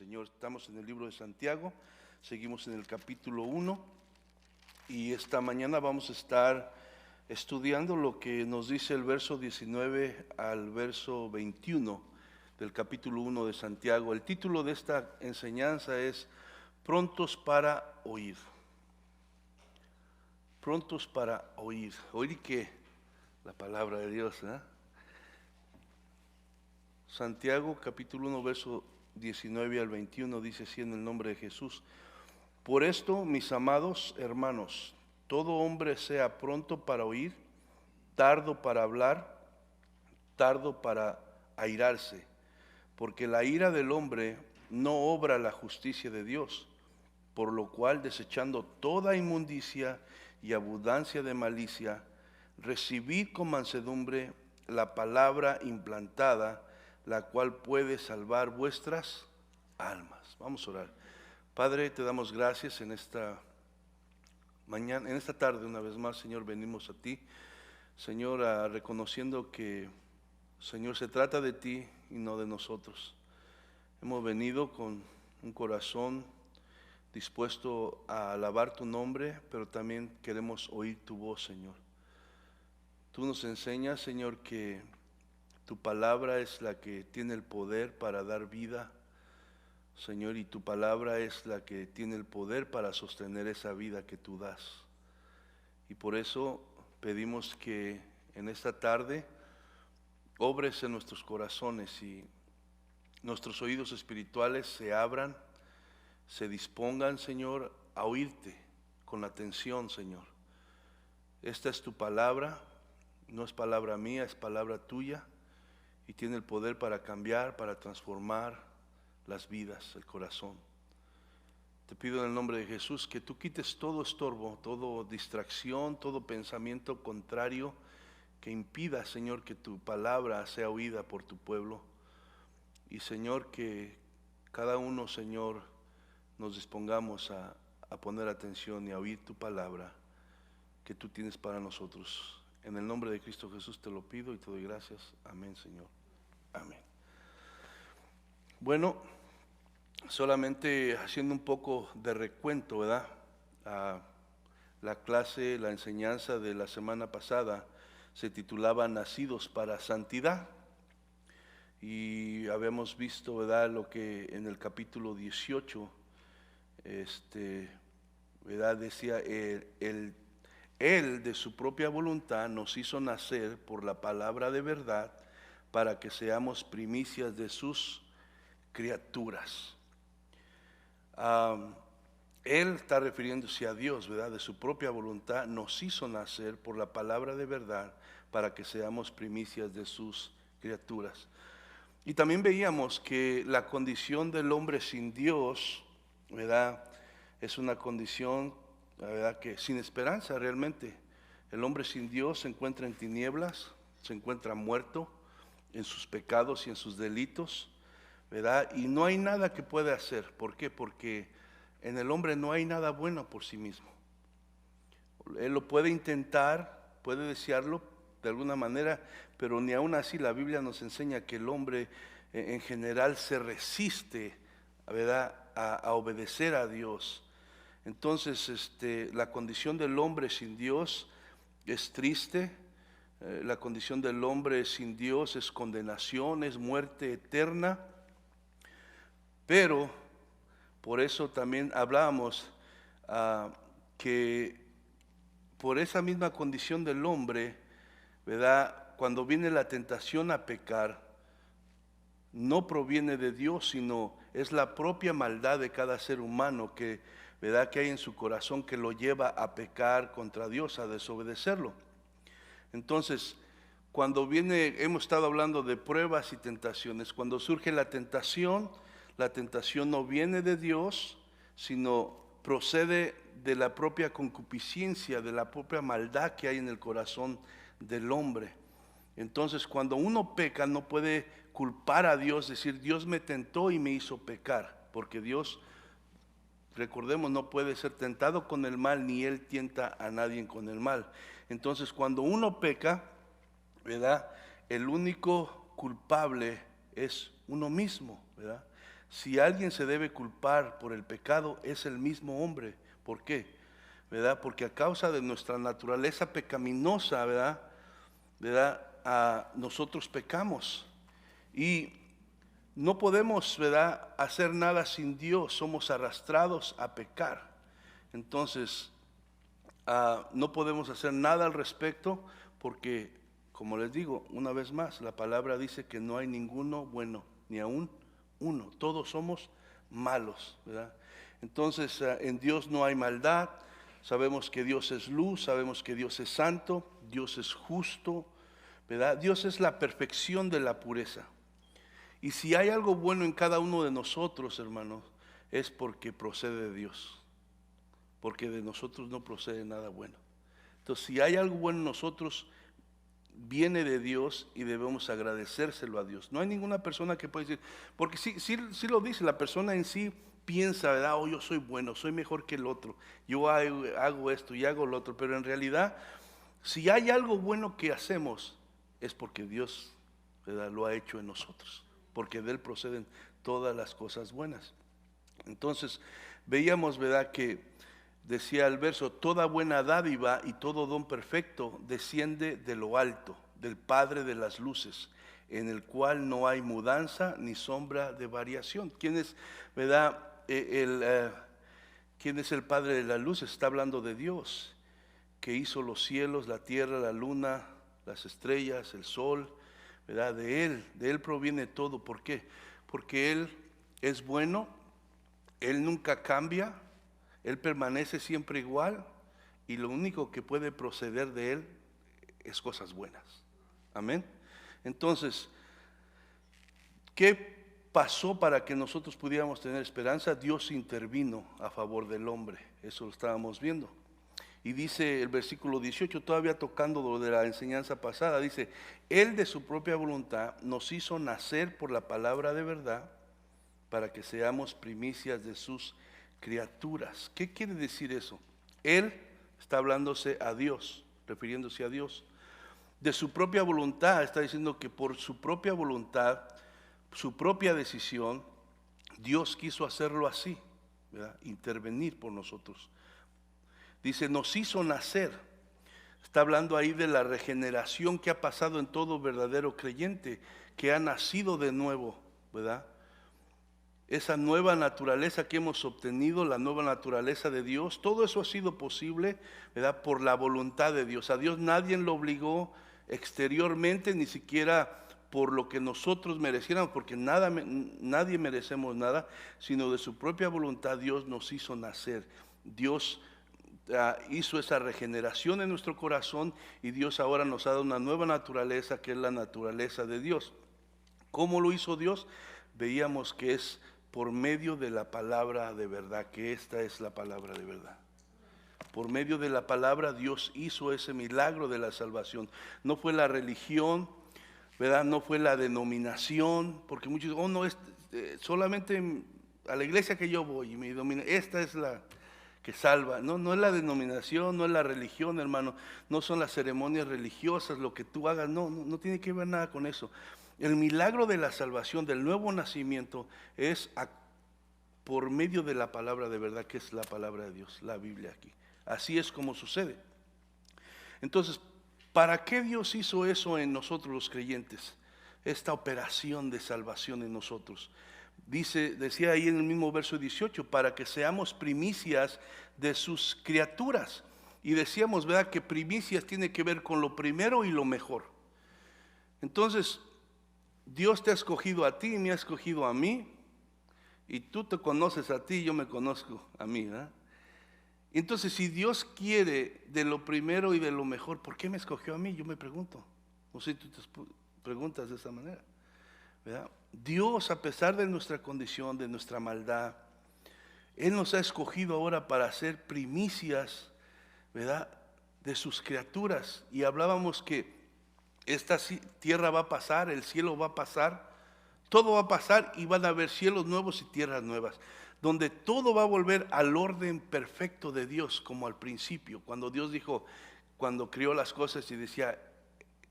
Señor. Estamos en el libro de Santiago, seguimos en el capítulo 1 y esta mañana vamos a estar estudiando lo que nos dice el verso 19 al verso 21 del capítulo 1 de Santiago. El título de esta enseñanza es Prontos para oír. Prontos para oír. ¿Oír qué? La palabra de Dios, ¿eh? Santiago capítulo 1 verso 19 al 21 dice así en el nombre de Jesús: Por esto, mis amados hermanos, todo hombre sea pronto para oír, tardo para hablar, tardo para airarse, porque la ira del hombre no obra la justicia de Dios, por lo cual, desechando toda inmundicia y abundancia de malicia, recibid con mansedumbre la palabra implantada, la cual puede salvar vuestras almas. Vamos a orar. Padre, te damos gracias en esta mañana, en esta tarde una vez más, Señor, venimos a ti, Señor, reconociendo que, Señor, se trata de ti y no de nosotros. Hemos venido con un corazón dispuesto a alabar tu nombre, pero también queremos oír tu voz, Señor. Tú nos enseñas, Señor, que tu palabra es la que tiene el poder para dar vida, Señor, y tu palabra es la que tiene el poder para sostener esa vida que tú das. Y por eso pedimos que en esta tarde obres en nuestros corazones y nuestros oídos espirituales se abran, se dispongan, Señor, a oírte con atención, Señor. Esta es tu palabra, no es palabra mía, es palabra tuya, y tiene el poder para cambiar, para transformar las vidas, el corazón. Te pido en el nombre de Jesús que tú quites todo estorbo, toda distracción, todo pensamiento contrario que impida, Señor, que tu palabra sea oída por tu pueblo. Y, Señor, que cada uno, Señor, nos dispongamos a poner atención y a oír tu palabra que tú tienes para nosotros. En el nombre de Cristo Jesús te lo pido y te doy gracias. Amén, Señor. Amén. Bueno, solamente haciendo un poco de recuento, ¿verdad? La clase, la enseñanza de la semana pasada se titulaba Nacidos para Santidad. Y habíamos visto, ¿verdad?, lo que en el capítulo 18, ¿verdad?, decía, Él de su propia voluntad nos hizo nacer por la palabra de verdad para que seamos primicias de sus criaturas. Él está refiriéndose a Dios, ¿verdad? De su propia voluntad nos hizo nacer por la palabra de verdad para que seamos primicias de sus criaturas. Y también veíamos que la condición del hombre sin Dios, ¿verdad?, es una condición, la verdad, que sin esperanza realmente. El hombre sin Dios se encuentra en tinieblas, se encuentra muerto en sus pecados y en sus delitos, ¿verdad? Y no hay nada que pueda hacer. ¿Por qué? Porque en el hombre no hay nada bueno por sí mismo. Él lo puede intentar, puede desearlo de alguna manera, pero ni aún así la Biblia nos enseña que el hombre en general se resiste, ¿verdad?, a obedecer a Dios. Entonces, la condición del hombre sin Dios es triste. La condición del hombre sin Dios es condenación, es muerte eterna. Pero por eso también hablábamos que por esa misma condición del hombre, ¿verdad?, cuando viene la tentación a pecar, no proviene de Dios, sino es la propia maldad de cada ser humano que, ¿verdad?, que hay en su corazón que lo lleva a pecar contra Dios, a desobedecerlo. Entonces, cuando viene, hemos estado hablando de pruebas y tentaciones. Cuando surge la tentación no viene de Dios, sino procede de la propia concupiscencia, de la propia maldad que hay en el corazón del hombre. Entonces, cuando uno peca, no puede culpar a Dios, decir, Dios me tentó y me hizo pecar, porque Dios, recordemos, no puede ser tentado con el mal, ni Él tienta a nadie con el mal. Entonces, cuando uno peca, ¿verdad?, el único culpable es uno mismo, ¿verdad? Si alguien se debe culpar por el pecado, es el mismo hombre. ¿Por qué? ¿Verdad? Porque a causa de nuestra naturaleza pecaminosa, ¿verdad? Nosotros pecamos. Y no podemos, ¿verdad?, hacer nada sin Dios. Somos arrastrados a pecar. Entonces, no podemos hacer nada al respecto porque, como les digo, una vez más, la palabra dice que no hay ninguno bueno, ni aún uno. Todos somos malos, ¿verdad? Entonces, en Dios no hay maldad. Sabemos que Dios es luz, sabemos que Dios es santo, Dios es justo, ¿verdad? Dios es la perfección de la pureza. Y si hay algo bueno en cada uno de nosotros, hermanos, es porque procede de Dios. Porque de nosotros no procede nada bueno. Entonces, si hay algo bueno en nosotros, viene de Dios y debemos agradecérselo a Dios. No hay ninguna persona que pueda decir, porque sí lo dice, la persona en sí piensa, ¿verdad? Oh, yo soy bueno, soy mejor que el otro, yo hago esto y hago lo otro, pero en realidad, si hay algo bueno que hacemos, es porque Dios, ¿verdad?, lo ha hecho en nosotros, porque de Él proceden todas las cosas buenas. Entonces, veíamos, ¿verdad?, que decía el verso, toda buena dádiva y todo don perfecto desciende de lo alto, del Padre de las luces, en el cual no hay mudanza ni sombra de variación. ¿Quién es, verdad, quién es el Padre de las luces? Está hablando de Dios, que hizo los cielos, la tierra, la luna, las estrellas, el sol, ¿verdad? De Él proviene todo. ¿Por qué? Porque Él es bueno, Él nunca cambia, Él permanece siempre igual y lo único que puede proceder de Él es cosas buenas. Amén. Entonces, ¿qué pasó para que nosotros pudiéramos tener esperanza? Dios intervino a favor del hombre. Eso lo estábamos viendo. Y dice el versículo 18, todavía tocando lo de la enseñanza pasada, dice, Él de su propia voluntad nos hizo nacer por la palabra de verdad para que seamos primicias de sus criaturas. ¿Qué quiere decir eso? Él está hablándose a Dios, refiriéndose a Dios. De su propia voluntad, está diciendo que por su propia voluntad, su propia decisión, Dios quiso hacerlo así, ¿verdad? Intervenir por nosotros. Dice, nos hizo nacer. Está hablando ahí de la regeneración que ha pasado en todo verdadero creyente, que ha nacido de nuevo, ¿verdad? Esa nueva naturaleza que hemos obtenido, la nueva naturaleza de Dios, todo eso ha sido posible, ¿verdad?, por la voluntad de Dios. A Dios nadie lo obligó exteriormente, ni siquiera por lo que nosotros mereciéramos, porque nadie merecemos nada, sino de su propia voluntad Dios nos hizo nacer. Dios hizo esa regeneración en nuestro corazón y Dios ahora nos ha dado una nueva naturaleza que es la naturaleza de Dios. ¿Cómo lo hizo Dios? Veíamos que es por medio de la palabra de verdad, que esta es la palabra de verdad. Por medio de la palabra Dios hizo ese milagro de la salvación. No fue la religión, ¿verdad? No fue la denominación, porque muchos dicen, oh no, solamente a la iglesia que yo voy y me domina, esta es la que salva. No, no es la denominación, no es la religión, hermano, no son las ceremonias religiosas, lo que tú hagas, no tiene que ver nada con eso. El milagro de la salvación, del nuevo nacimiento, es por medio de la palabra de verdad, que es la palabra de Dios, la Biblia aquí. Así es como sucede. Entonces, ¿para qué Dios hizo eso en nosotros los creyentes? Esta operación de salvación en nosotros. Decía ahí en el mismo verso 18, para que seamos primicias de sus criaturas. Y decíamos, ¿verdad?, que primicias tiene que ver con lo primero y lo mejor. Entonces, Dios te ha escogido a ti y me ha escogido a mí, y tú te conoces a ti y yo me conozco a mí, ¿verdad? Entonces, si Dios quiere de lo primero y de lo mejor, ¿por qué me escogió a mí? Yo me pregunto. No sé si tú te preguntas de esa manera, ¿verdad? Dios, a pesar de nuestra condición, de nuestra maldad, Él nos ha escogido ahora para ser primicias, ¿verdad?, de sus criaturas. Y hablábamos que esta tierra va a pasar, el cielo va a pasar, todo va a pasar y van a haber cielos nuevos y tierras nuevas, donde todo va a volver al orden perfecto de Dios, como al principio, cuando Dios dijo, cuando crió las cosas y decía,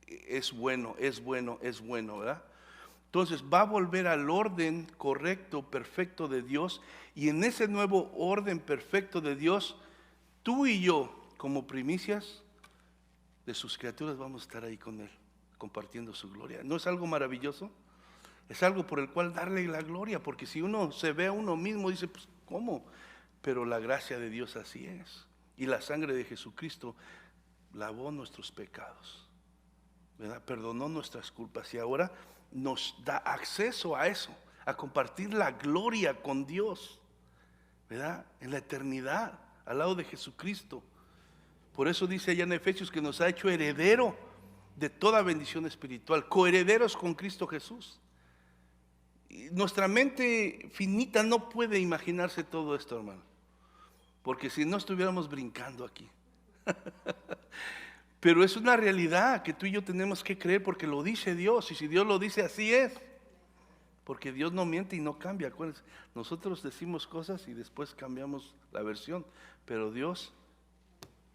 es bueno, es bueno, es bueno, ¿verdad? Entonces va a volver al orden correcto, perfecto de Dios, y en ese nuevo orden perfecto de Dios, tú y yo, como primicias de sus criaturas, vamos a estar ahí con Él, compartiendo su gloria. ¿No es algo maravilloso? Es algo por el cual darle la gloria, porque si uno se ve a uno mismo, dice, pues, ¿cómo? Pero la gracia de Dios así es. Y la sangre de Jesucristo lavó nuestros pecados, ¿verdad? Perdonó nuestras culpas y ahora nos da acceso a eso, a compartir la gloria con Dios, ¿verdad? En la eternidad, al lado de Jesucristo. Por eso dice allá en Efesios que nos ha hecho heredero de toda bendición espiritual, coherederos con Cristo Jesús. Y nuestra mente finita no puede imaginarse todo esto, hermano, porque si no estuviéramos brincando aquí. Pero es una realidad que tú y yo tenemos que creer porque lo dice Dios. Y si Dios lo dice, así es. Porque Dios no miente y no cambia. Acuérdense, nosotros decimos cosas y después cambiamos la versión. Pero Dios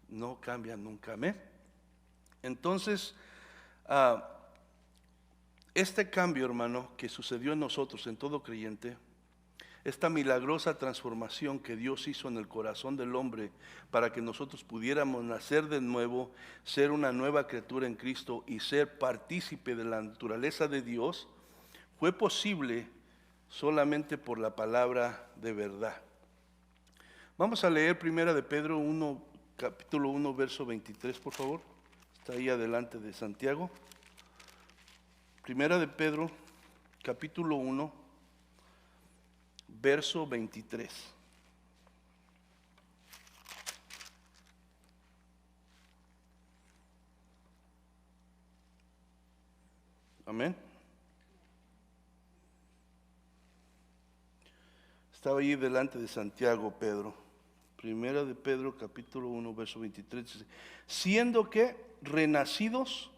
no cambia nunca. Amén. Entonces, este cambio, hermano, que sucedió en nosotros, en todo creyente, esta milagrosa transformación que Dios hizo en el corazón del hombre para que nosotros pudiéramos nacer de nuevo, ser una nueva criatura en Cristo y ser partícipe de la naturaleza de Dios, fue posible solamente por la palabra de verdad. Vamos a leer primera de Pedro 1, capítulo 1, verso 23, por favor. Está ahí adelante de Santiago. Primera de Pedro, capítulo 1. Verso 23. Amén. Estaba ahí delante de Santiago, Pedro. Primera de Pedro, capítulo 1, verso 23. Dice, siendo que renacidos,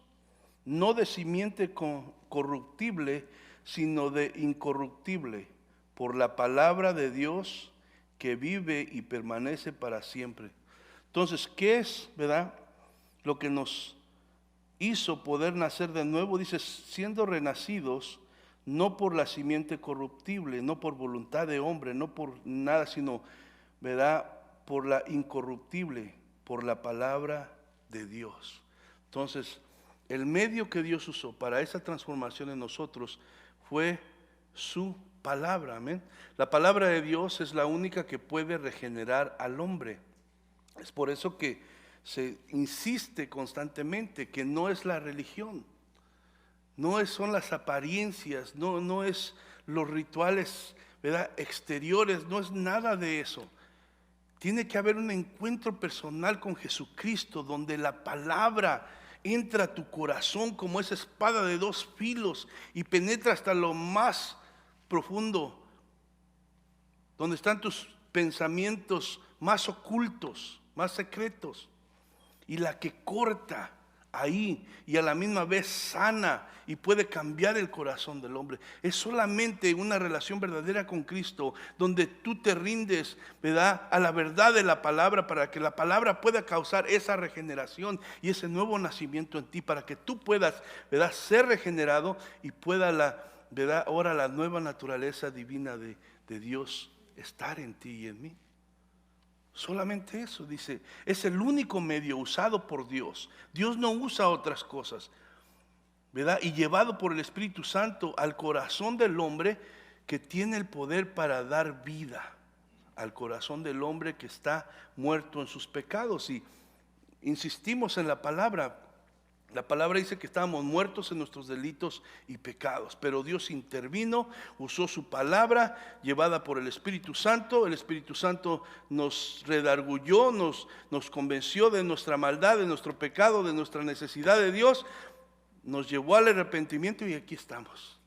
no de simiente corruptible, sino de incorruptible, por la palabra de Dios que vive y permanece para siempre. Entonces, ¿qué es, verdad, lo que nos hizo poder nacer de nuevo? Dice, siendo renacidos, no por la simiente corruptible, no por voluntad de hombre, no por nada, sino, verdad, por la incorruptible, por la palabra de Dios. Entonces, el medio que Dios usó para esa transformación en nosotros fue su palabra, amén. La palabra de Dios es la única que puede regenerar al hombre. Es por eso que se insiste constantemente que no es la religión, son las apariencias, no es los rituales, ¿verdad?, exteriores, no es nada de eso. Tiene que haber un encuentro personal con Jesucristo donde la palabra entra a tu corazón como esa espada de dos filos y penetra hasta lo más profundo, donde están tus pensamientos más ocultos, más secretos, y la que corta ahí y a la misma vez sana y puede cambiar el corazón del hombre. Es solamente una relación verdadera con Cristo donde tú te rindes, ¿verdad?, a la verdad de la palabra para que la palabra pueda causar esa regeneración y ese nuevo nacimiento en ti para que tú puedas, ¿verdad?, ser regenerado y pueda ¿verdad?, ahora la nueva naturaleza divina de Dios estar en ti y en mí. Solamente eso, dice, es el único medio usado por Dios. Dios no usa otras cosas, ¿verdad? Y llevado por el Espíritu Santo al corazón del hombre que tiene el poder para dar vida al corazón del hombre que está muerto en sus pecados. Y insistimos en la palabra. La palabra dice que estábamos muertos en nuestros delitos y pecados, pero Dios intervino, usó su palabra llevada por el Espíritu Santo. El Espíritu Santo nos redarguyó, nos convenció de nuestra maldad, de nuestro pecado, de nuestra necesidad de Dios, nos llevó al arrepentimiento y aquí estamos.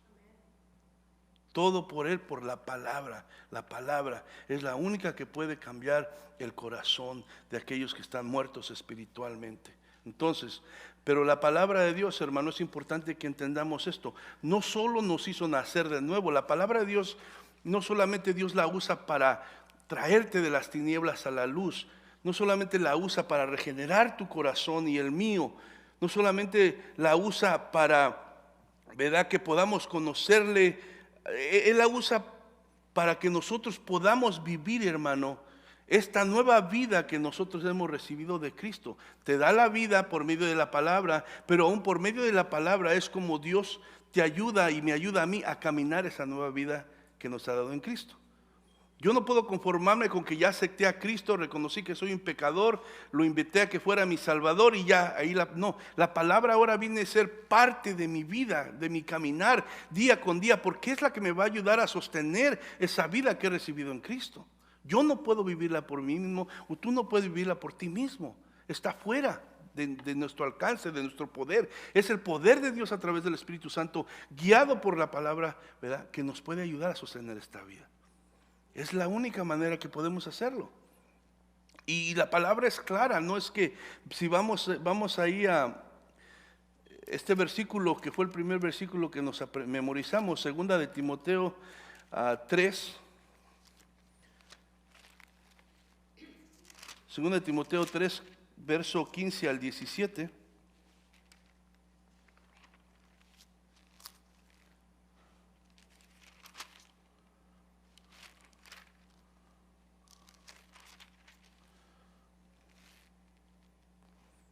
Todo por Él, por la palabra. La palabra es la única que puede cambiar el corazón de aquellos que están muertos espiritualmente. Entonces, pero la palabra de Dios, hermano, es importante que entendamos esto. No solo nos hizo nacer de nuevo, la palabra de Dios, no solamente Dios la usa para traerte de las tinieblas a la luz, no solamente la usa para regenerar tu corazón y el mío, no solamente la usa para ¿verdad? Que podamos conocerle. Él la usa para que nosotros podamos vivir, hermano, esta nueva vida que nosotros hemos recibido de Cristo. Te da la vida por medio de la palabra, pero aún por medio de la palabra es como Dios te ayuda y me ayuda a mí a caminar esa nueva vida que nos ha dado en Cristo. Yo no puedo conformarme con que ya acepté a Cristo, reconocí que soy un pecador, lo invité a que fuera mi Salvador y ya, no, la palabra ahora viene a ser parte de mi vida, de mi caminar día con día, porque es la que me va a ayudar a sostener esa vida que he recibido en Cristo. Yo no puedo vivirla por mí mismo, o tú no puedes vivirla por ti mismo, está fuera de nuestro alcance, de nuestro poder. Es el poder de Dios a través del Espíritu Santo, guiado por la palabra, ¿verdad?, que nos puede ayudar a sostener esta vida. Es la única manera que podemos hacerlo. Y la palabra es clara, no es que si vamos ahí a este versículo que fue el primer versículo que nos memorizamos, segunda de Timoteo 3. Segunda de Timoteo 3, verso 15 al 17.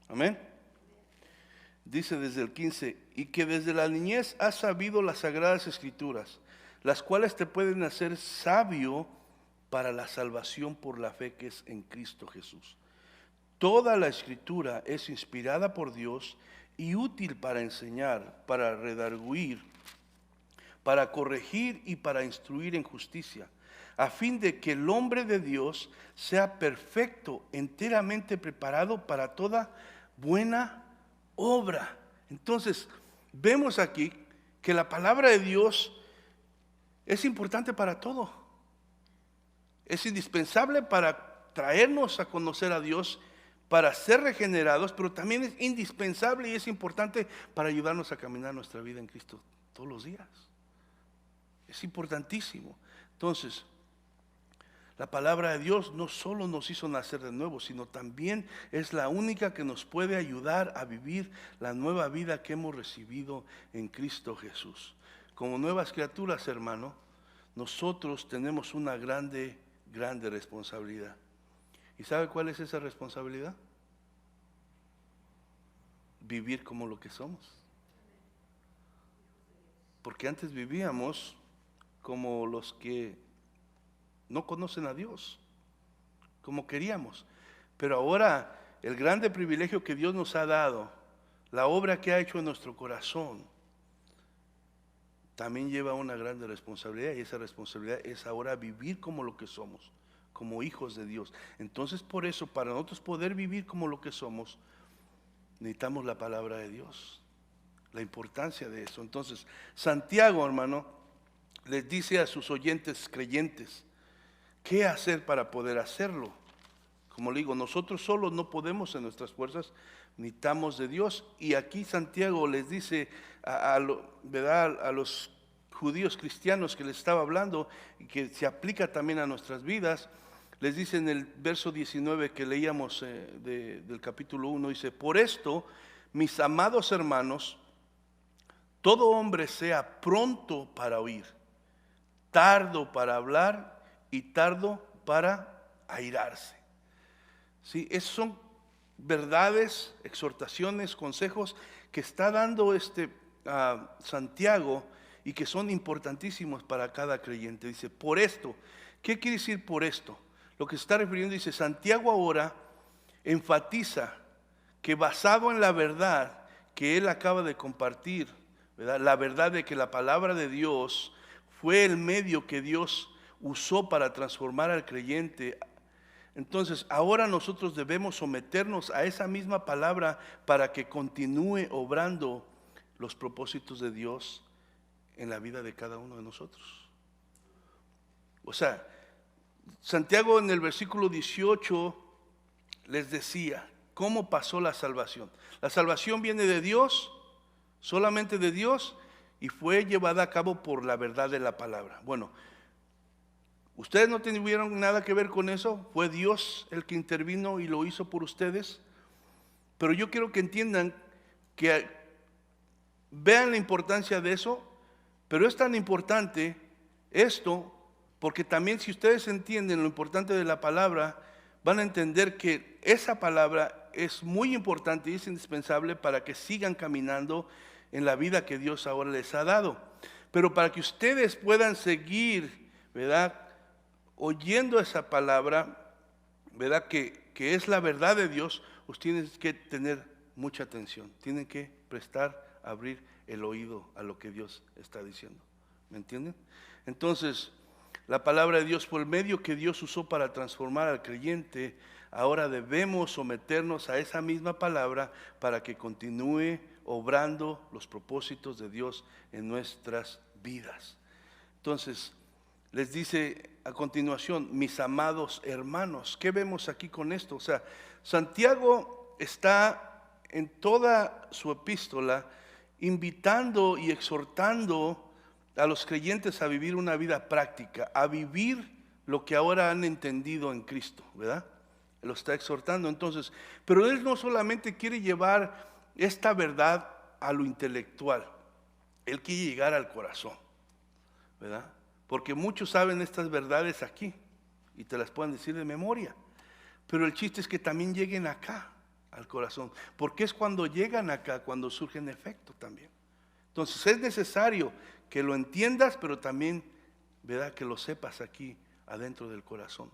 Amén. Dice desde el 15, y que desde la niñez has sabido las sagradas escrituras, las cuales te pueden hacer sabio para la salvación por la fe que es en Cristo Jesús. Toda la escritura es inspirada por Dios y útil para enseñar, para redarguir, para corregir y para instruir en justicia, a fin de que el hombre de Dios sea perfecto, enteramente preparado para toda buena obra. Entonces, vemos aquí que la palabra de Dios es importante para todo. Es indispensable para traernos a conocer a Dios, para ser regenerados, pero también es indispensable y es importante para ayudarnos a caminar nuestra vida en Cristo todos los días. Es importantísimo. Entonces, la palabra de Dios no solo nos hizo nacer de nuevo, sino también es la única que nos puede ayudar a vivir la nueva vida que hemos recibido en Cristo Jesús. Como nuevas criaturas, hermano, nosotros tenemos una grande responsabilidad. ¿Y sabe cuál es esa responsabilidad? Vivir como lo que somos. Porque antes vivíamos como los que no conocen a Dios, como queríamos. Pero ahora el grande privilegio que Dios nos ha dado, la obra que ha hecho en nuestro corazón, también lleva una grande responsabilidad, y esa responsabilidad es ahora vivir como lo que somos, como hijos de Dios. Entonces, por eso, para nosotros poder vivir como lo que somos, necesitamos la palabra de Dios, la importancia de eso. Entonces, Santiago, hermano, les dice a sus oyentes creyentes, ¿qué hacer para poder hacerlo? Como le digo, nosotros solos no podemos en nuestras fuerzas, necesitamos de Dios. Y aquí Santiago les dice ¿verdad?, a los judíos cristianos que les estaba hablando, y que se aplica también a nuestras vidas, les dice en el verso 19 que leíamos del capítulo 1, dice, por esto, mis amados hermanos, todo hombre sea pronto para oír, tardo para hablar y tardo para airarse. ¿Sí? Esas son verdades, exhortaciones, consejos que está dando Santiago y que son importantísimos para cada creyente. Dice, por esto, ¿qué quiere decir por esto? Lo que se está refiriendo, dice, Santiago ahora enfatiza que basado en la verdad que él acaba de compartir, ¿verdad?, la verdad de que la palabra de Dios fue el medio que Dios usó para transformar al creyente. Entonces, ahora nosotros debemos someternos a esa misma palabra para que continúe obrando los propósitos de Dios en la vida de cada uno de nosotros. O sea, Santiago en el versículo 18 les decía cómo pasó la salvación. La salvación viene de Dios, solamente de Dios, y fue llevada a cabo por la verdad de la palabra. Bueno, ustedes no tuvieron nada que ver con eso, fue Dios el que intervino y lo hizo por ustedes. Pero yo quiero que entiendan que Vean la importancia de eso, pero es tan importante esto, porque también si ustedes entienden lo importante de la palabra, van a entender que esa palabra es muy importante y es indispensable para que sigan caminando en la vida que Dios ahora les ha dado. Pero para que ustedes puedan seguir, ¿verdad?, oyendo esa palabra, ¿verdad?, que es la verdad de Dios, ustedes tienen que tener mucha atención, tienen que abrir el oído a lo que Dios está diciendo. ¿Me entienden? Entonces, la palabra de Dios, por el medio que Dios usó para transformar al creyente, ahora debemos someternos a esa misma palabra para que continúe obrando los propósitos de Dios en nuestras vidas. Entonces, les dice a continuación, mis amados hermanos. ¿Qué vemos aquí con esto? O sea, Santiago está en toda su epístola invitando y exhortando a los creyentes a vivir una vida práctica, a vivir lo que ahora han entendido en Cristo, ¿verdad? Lo está exhortando entonces, pero él no solamente quiere llevar esta verdad a lo intelectual, él quiere llegar al corazón, ¿verdad? Porque muchos saben estas verdades aquí y te las pueden decir de memoria, pero el chiste es que también lleguen acá al corazón, porque es cuando llegan acá cuando surgen efectos también. Entonces es necesario que lo entiendas, pero también, ¿verdad?, que lo sepas aquí adentro del corazón,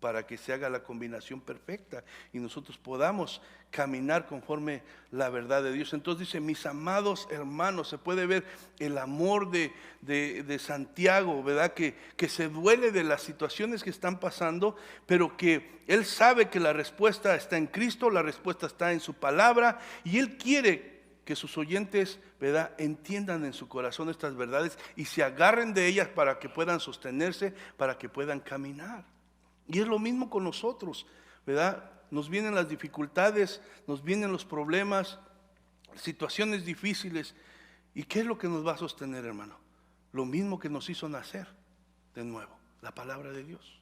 para que se haga la combinación perfecta y nosotros podamos caminar conforme la verdad de Dios. Entonces dice, mis amados hermanos, se puede ver el amor de Santiago, ¿verdad?, que se duele de las situaciones que están pasando, pero que él sabe que la respuesta está en Cristo, la respuesta está en su palabra, y él quiere que sus oyentes, ¿verdad?, entiendan en su corazón estas verdades y se agarren de ellas para que puedan sostenerse, para que puedan caminar. Y es lo mismo con nosotros, ¿verdad? Nos vienen las dificultades, nos vienen los problemas, situaciones difíciles. ¿Y qué es lo que nos va a sostener, hermano? Lo mismo que nos hizo nacer de nuevo, la palabra de Dios.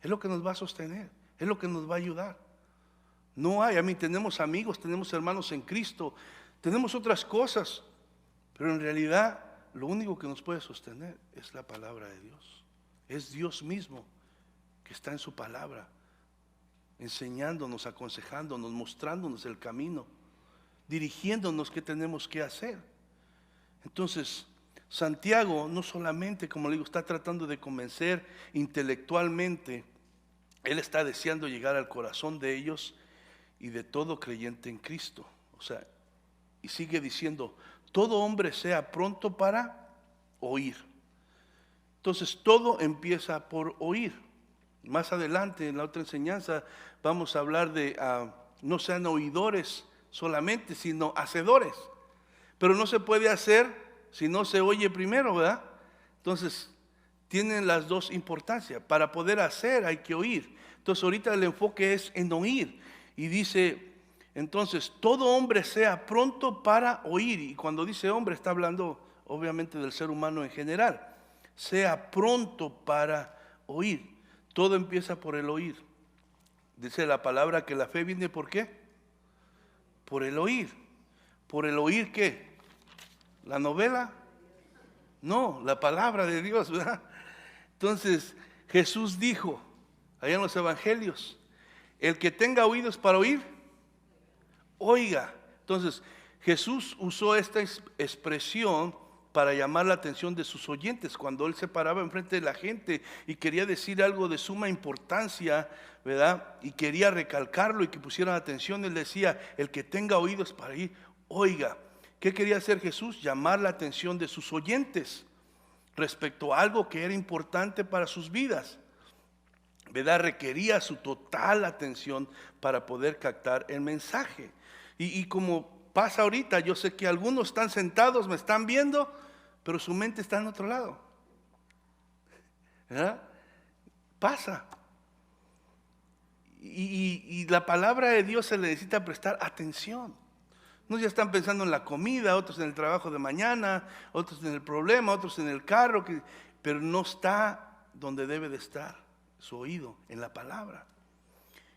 Es lo que nos va a sostener, es lo que nos va a ayudar. No hay, tenemos amigos, tenemos hermanos en Cristo, tenemos otras cosas, pero en realidad lo único que nos puede sostener es la palabra de Dios. Es Dios mismo que está en su palabra, enseñándonos, aconsejándonos, mostrándonos el camino, dirigiéndonos qué tenemos que hacer. Entonces, Santiago no solamente, como le digo, está tratando de convencer intelectualmente, él está deseando llegar al corazón de ellos y de todo creyente en Cristo. O sea, y sigue diciendo, todo hombre sea pronto para oír. Entonces, todo empieza por oír. Más adelante en la otra enseñanza vamos a hablar de no sean oidores solamente, sino hacedores. Pero no se puede hacer si no se oye primero, ¿verdad? Entonces tienen las dos importancias. Para poder hacer hay que oír. Entonces ahorita el enfoque es en oír. Y dice, entonces, todo hombre sea pronto para oír. Y cuando dice hombre está hablando obviamente del ser humano en general. Sea pronto para oír. Todo empieza por el oír. Dice la palabra que la fe viene ¿por qué? Por el oír. ¿Por el oír qué? ¿La novela? No, la palabra de Dios, ¿verdad? Entonces Jesús dijo, allá en los evangelios, el que tenga oídos para oír, oiga. Entonces Jesús usó esta expresión para llamar la atención de sus oyentes, cuando él se paraba enfrente de la gente y quería decir algo de suma importancia, ¿verdad? Y quería recalcarlo y que pusieran atención, él decía, el que tenga oídos para oír, oiga. ¿Qué quería hacer Jesús? Llamar la atención de sus oyentes respecto a algo que era importante para sus vidas, ¿verdad? Requería su total atención para poder captar el mensaje. Y como pasa ahorita, yo sé que algunos están sentados, me están viendo, pero su mente está en otro lado, ¿verdad? Pasa. Y la palabra de Dios se le necesita prestar atención. Unos ya están pensando en la comida, otros en el trabajo de mañana, otros en el problema, otros en el carro, pero no está donde debe de estar su oído, en la palabra.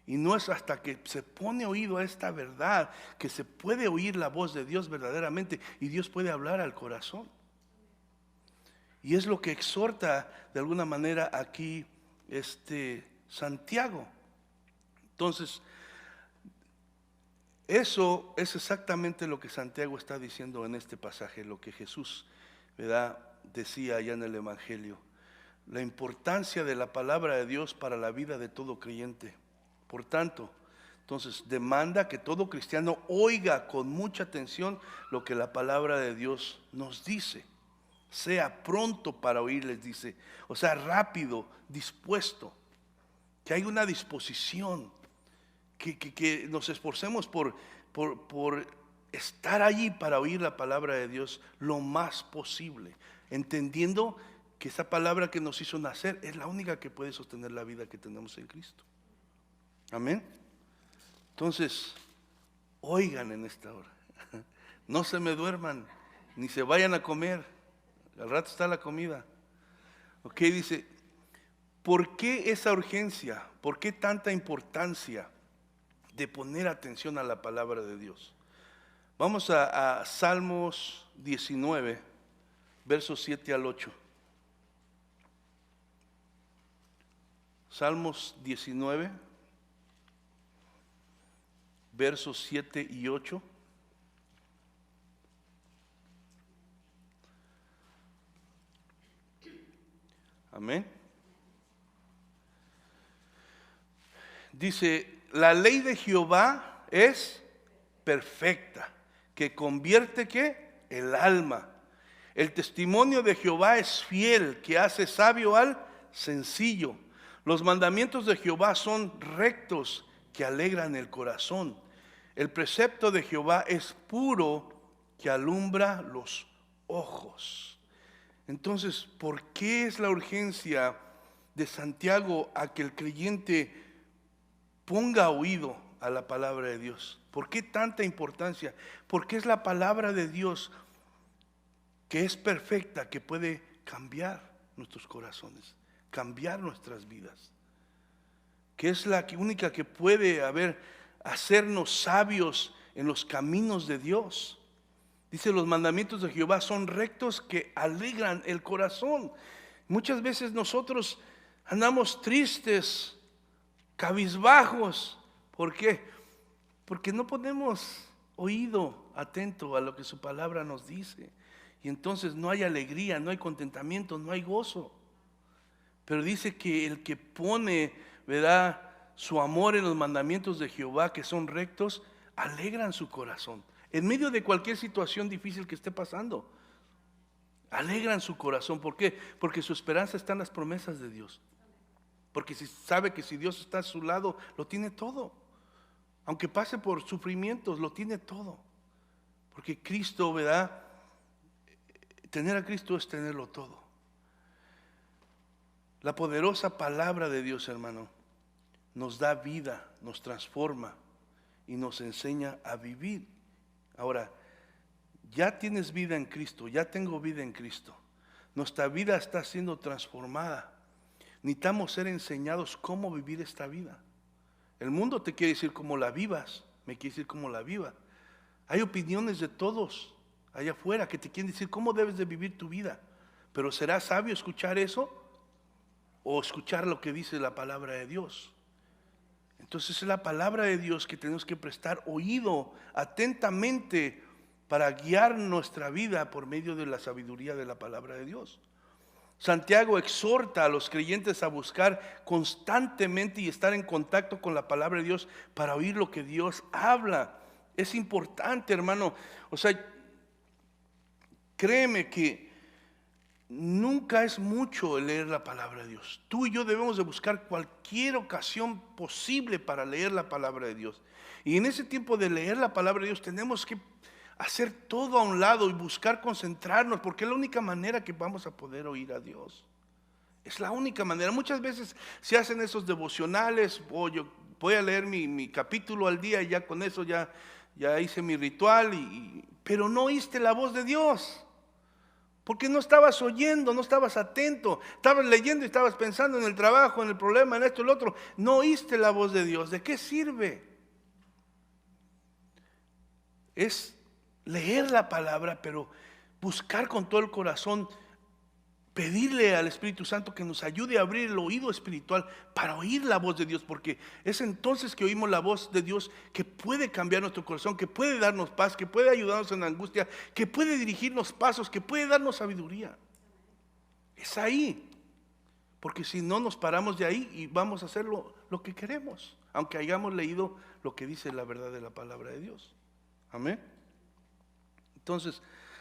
Y no es hasta que se pone oído a esta verdad que se puede oír la voz de Dios verdaderamente y Dios puede hablar al corazón. Y es lo que exhorta de alguna manera aquí Santiago. Entonces, eso es exactamente lo que Santiago está diciendo en este pasaje, lo que Jesús, ¿verdad?, decía allá en el Evangelio. La importancia de la palabra de Dios para la vida de todo creyente. Por tanto, entonces demanda que todo cristiano oiga con mucha atención lo que la palabra de Dios nos dice. Sea pronto para oír, les dice. O sea, rápido, dispuesto. Que hay una disposición. Que nos esforcemos por estar allí para oír la palabra de Dios lo más posible. Entendiendo que esa palabra que nos hizo nacer es la única que puede sostener la vida que tenemos en Cristo. Amén. Entonces, oigan en esta hora. No se me duerman, ni se vayan a comer. Al rato está la comida. Ok, dice, ¿por qué esa urgencia? ¿Por qué tanta importancia de poner atención a la palabra de Dios? Vamos a Salmos 19, versos 7 al 8. Salmos 19, versos 7 y 8. Amén. Dice, la ley de Jehová es perfecta, que convierte ¿qué? El alma. El testimonio de Jehová es fiel, que hace sabio al sencillo. Los mandamientos de Jehová son rectos, que alegran el corazón. El precepto de Jehová es puro, que alumbra los ojos. Entonces, ¿por qué es la urgencia de Santiago a que el creyente ponga oído a la palabra de Dios? ¿Por qué tanta importancia? Porque es la palabra de Dios que es perfecta, que puede cambiar nuestros corazones, cambiar nuestras vidas, que es la única que puede hacernos sabios en los caminos de Dios. Dice, los mandamientos de Jehová son rectos, que alegran el corazón. Muchas veces nosotros andamos tristes, cabizbajos. ¿Por qué? Porque no ponemos oído atento a lo que su palabra nos dice. Y entonces no hay alegría, no hay contentamiento, no hay gozo. Pero dice que el que pone, ¿verdad?, su amor en los mandamientos de Jehová, que son rectos, alegran su corazón. En medio de cualquier situación difícil que esté pasando, alegran su corazón. ¿Por qué? Porque su esperanza está en las promesas de Dios. Porque sabe que si Dios está a su lado, lo tiene todo. Aunque pase por sufrimientos, lo tiene todo. Porque Cristo, ¿verdad? Tener a Cristo es tenerlo todo. La poderosa palabra de Dios, hermano, nos da vida, nos transforma y nos enseña a vivir. Ahora, ya tienes vida en Cristo, ya tengo vida en Cristo. Nuestra vida está siendo transformada. Necesitamos ser enseñados cómo vivir esta vida. El mundo te quiere decir cómo la vivas, me quiere decir cómo la viva. Hay opiniones de todos allá afuera que te quieren decir cómo debes de vivir tu vida. Pero ¿será sabio escuchar eso? ¿O escuchar lo que dice la palabra de Dios? Entonces es la palabra de Dios que tenemos que prestar oído atentamente para guiar nuestra vida por medio de la sabiduría de la palabra de Dios. Santiago exhorta a los creyentes a buscar constantemente y estar en contacto con la palabra de Dios para oír lo que Dios habla. Es importante, hermano. O sea, créeme que nunca es mucho leer la palabra de Dios. Tú y yo debemos de buscar cualquier ocasión posible para leer la palabra de Dios. Y en ese tiempo de leer la palabra de Dios tenemos que hacer todo a un lado y buscar concentrarnos, porque es la única manera que vamos a poder oír a Dios. Es la única manera. Muchas veces se hacen esos devocionales, yo voy a leer mi capítulo al día y ya con eso ya hice mi ritual, pero no oíste la voz de Dios. Porque no estabas oyendo, no estabas atento, estabas leyendo y estabas pensando en el trabajo, en el problema, en esto y lo otro. No oíste la voz de Dios. ¿De qué sirve? Es leer la palabra, pero buscar con todo el corazón, pedirle al Espíritu Santo que nos ayude a abrir el oído espiritual para oír la voz de Dios, porque es entonces que oímos la voz de Dios que puede cambiar nuestro corazón, que puede darnos paz, que puede ayudarnos en la angustia, que puede dirigirnos pasos, que puede darnos sabiduría. Es ahí, porque si no nos paramos de ahí y vamos a hacer lo que queremos, aunque hayamos leído lo que dice la verdad de la palabra de Dios. Amén. Entonces,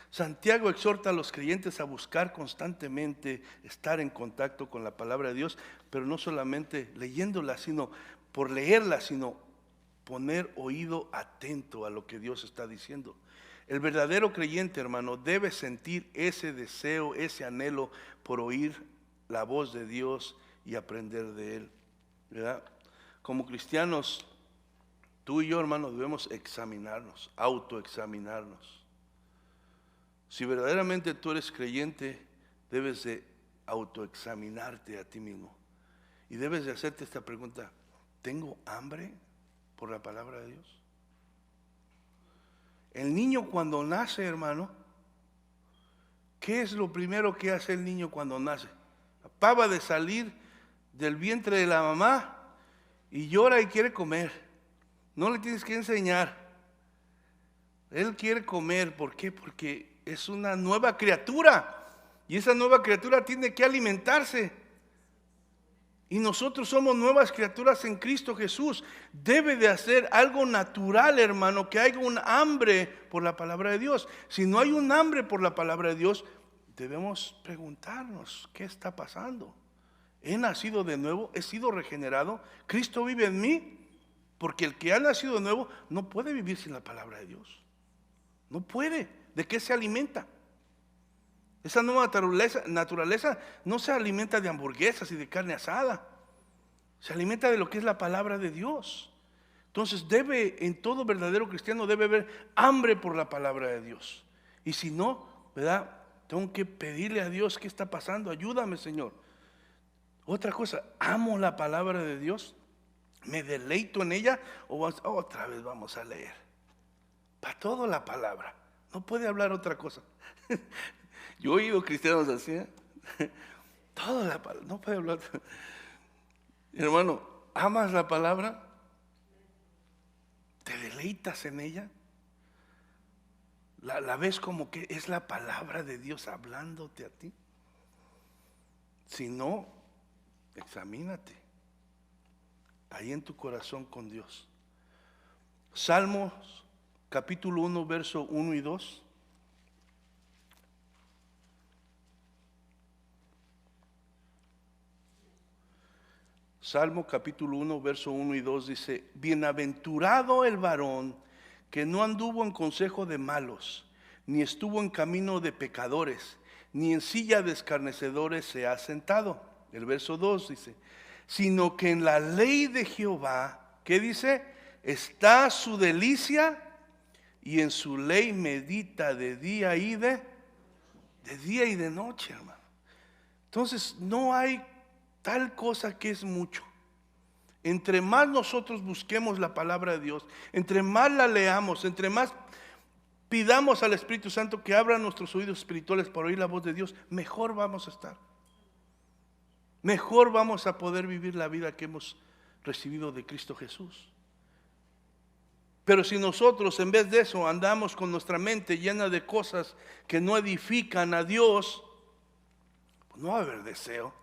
Santiago exhorta a los creyentes a buscar constantemente estar en contacto con la palabra de Dios, pero no solamente leyéndola, sino por leerla, sino poner oído atento a lo que Dios está diciendo. El verdadero creyente, hermano, debe sentir ese deseo, ese anhelo por oír la voz de Dios y aprender de Él, ¿verdad? Como cristianos, tú y yo, hermano, debemos examinarnos, autoexaminarnos. Si verdaderamente tú eres creyente, debes de autoexaminarte a ti mismo. Y debes de hacerte esta pregunta: ¿tengo hambre por la palabra de Dios? El niño cuando nace, hermano, ¿qué es lo primero que hace el niño cuando nace? Acaba de salir del vientre de la mamá y llora y quiere comer. No le tienes que enseñar. Él quiere comer. ¿Por qué? Porque es una nueva criatura y esa nueva criatura tiene que alimentarse. Y nosotros somos nuevas criaturas en Cristo Jesús. Debe de hacer algo natural, hermano, que haya un hambre por la palabra de Dios. Si no hay un hambre por la palabra de Dios, debemos preguntarnos: ¿qué está pasando? ¿He nacido de nuevo? ¿He sido regenerado? ¿Cristo vive en mí? Porque el que ha nacido de nuevo no puede vivir sin la palabra de Dios. No puede. ¿De qué se alimenta? Esa nueva naturaleza no se alimenta de hamburguesas y de carne asada. Se alimenta de lo que es la palabra de Dios. Entonces en todo verdadero cristiano debe haber hambre por la palabra de Dios. Y si no, ¿verdad? Tengo que pedirle a Dios: ¿qué está pasando? Ayúdame, Señor. Otra cosa, amo la palabra de Dios, me deleito en ella, o otra vez vamos a leer. Para todo la palabra. No puede hablar otra cosa. Yo he oído cristianos así, toda la palabra, no puede hablar. Hermano, ¿amas la palabra? ¿Te deleitas en ella? ¿La ves como que es la palabra de Dios hablándote a ti? Si no, examínate ahí en tu corazón con Dios. Salmos capítulo 1, verso 1 y 2. Salmo capítulo 1, verso 1 y 2 dice: bienaventurado el varón que no anduvo en consejo de malos, ni estuvo en camino de pecadores, ni en silla de escarnecedores se ha sentado. El verso 2 dice: sino que en la ley de Jehová, ¿qué dice? Está su delicia, y en su ley medita de día y de noche, hermano. Entonces no hay tal cosa que es mucho. Entre más nosotros busquemos la palabra de Dios, entre más la leamos, entre más pidamos al Espíritu Santo que abra nuestros oídos espirituales para oír la voz de Dios, mejor vamos a estar. Mejor vamos a poder vivir la vida que hemos recibido de Cristo Jesús. Pero si nosotros en vez de eso andamos con nuestra mente llena de cosas que no edifican a Dios, pues no va a haber deseo.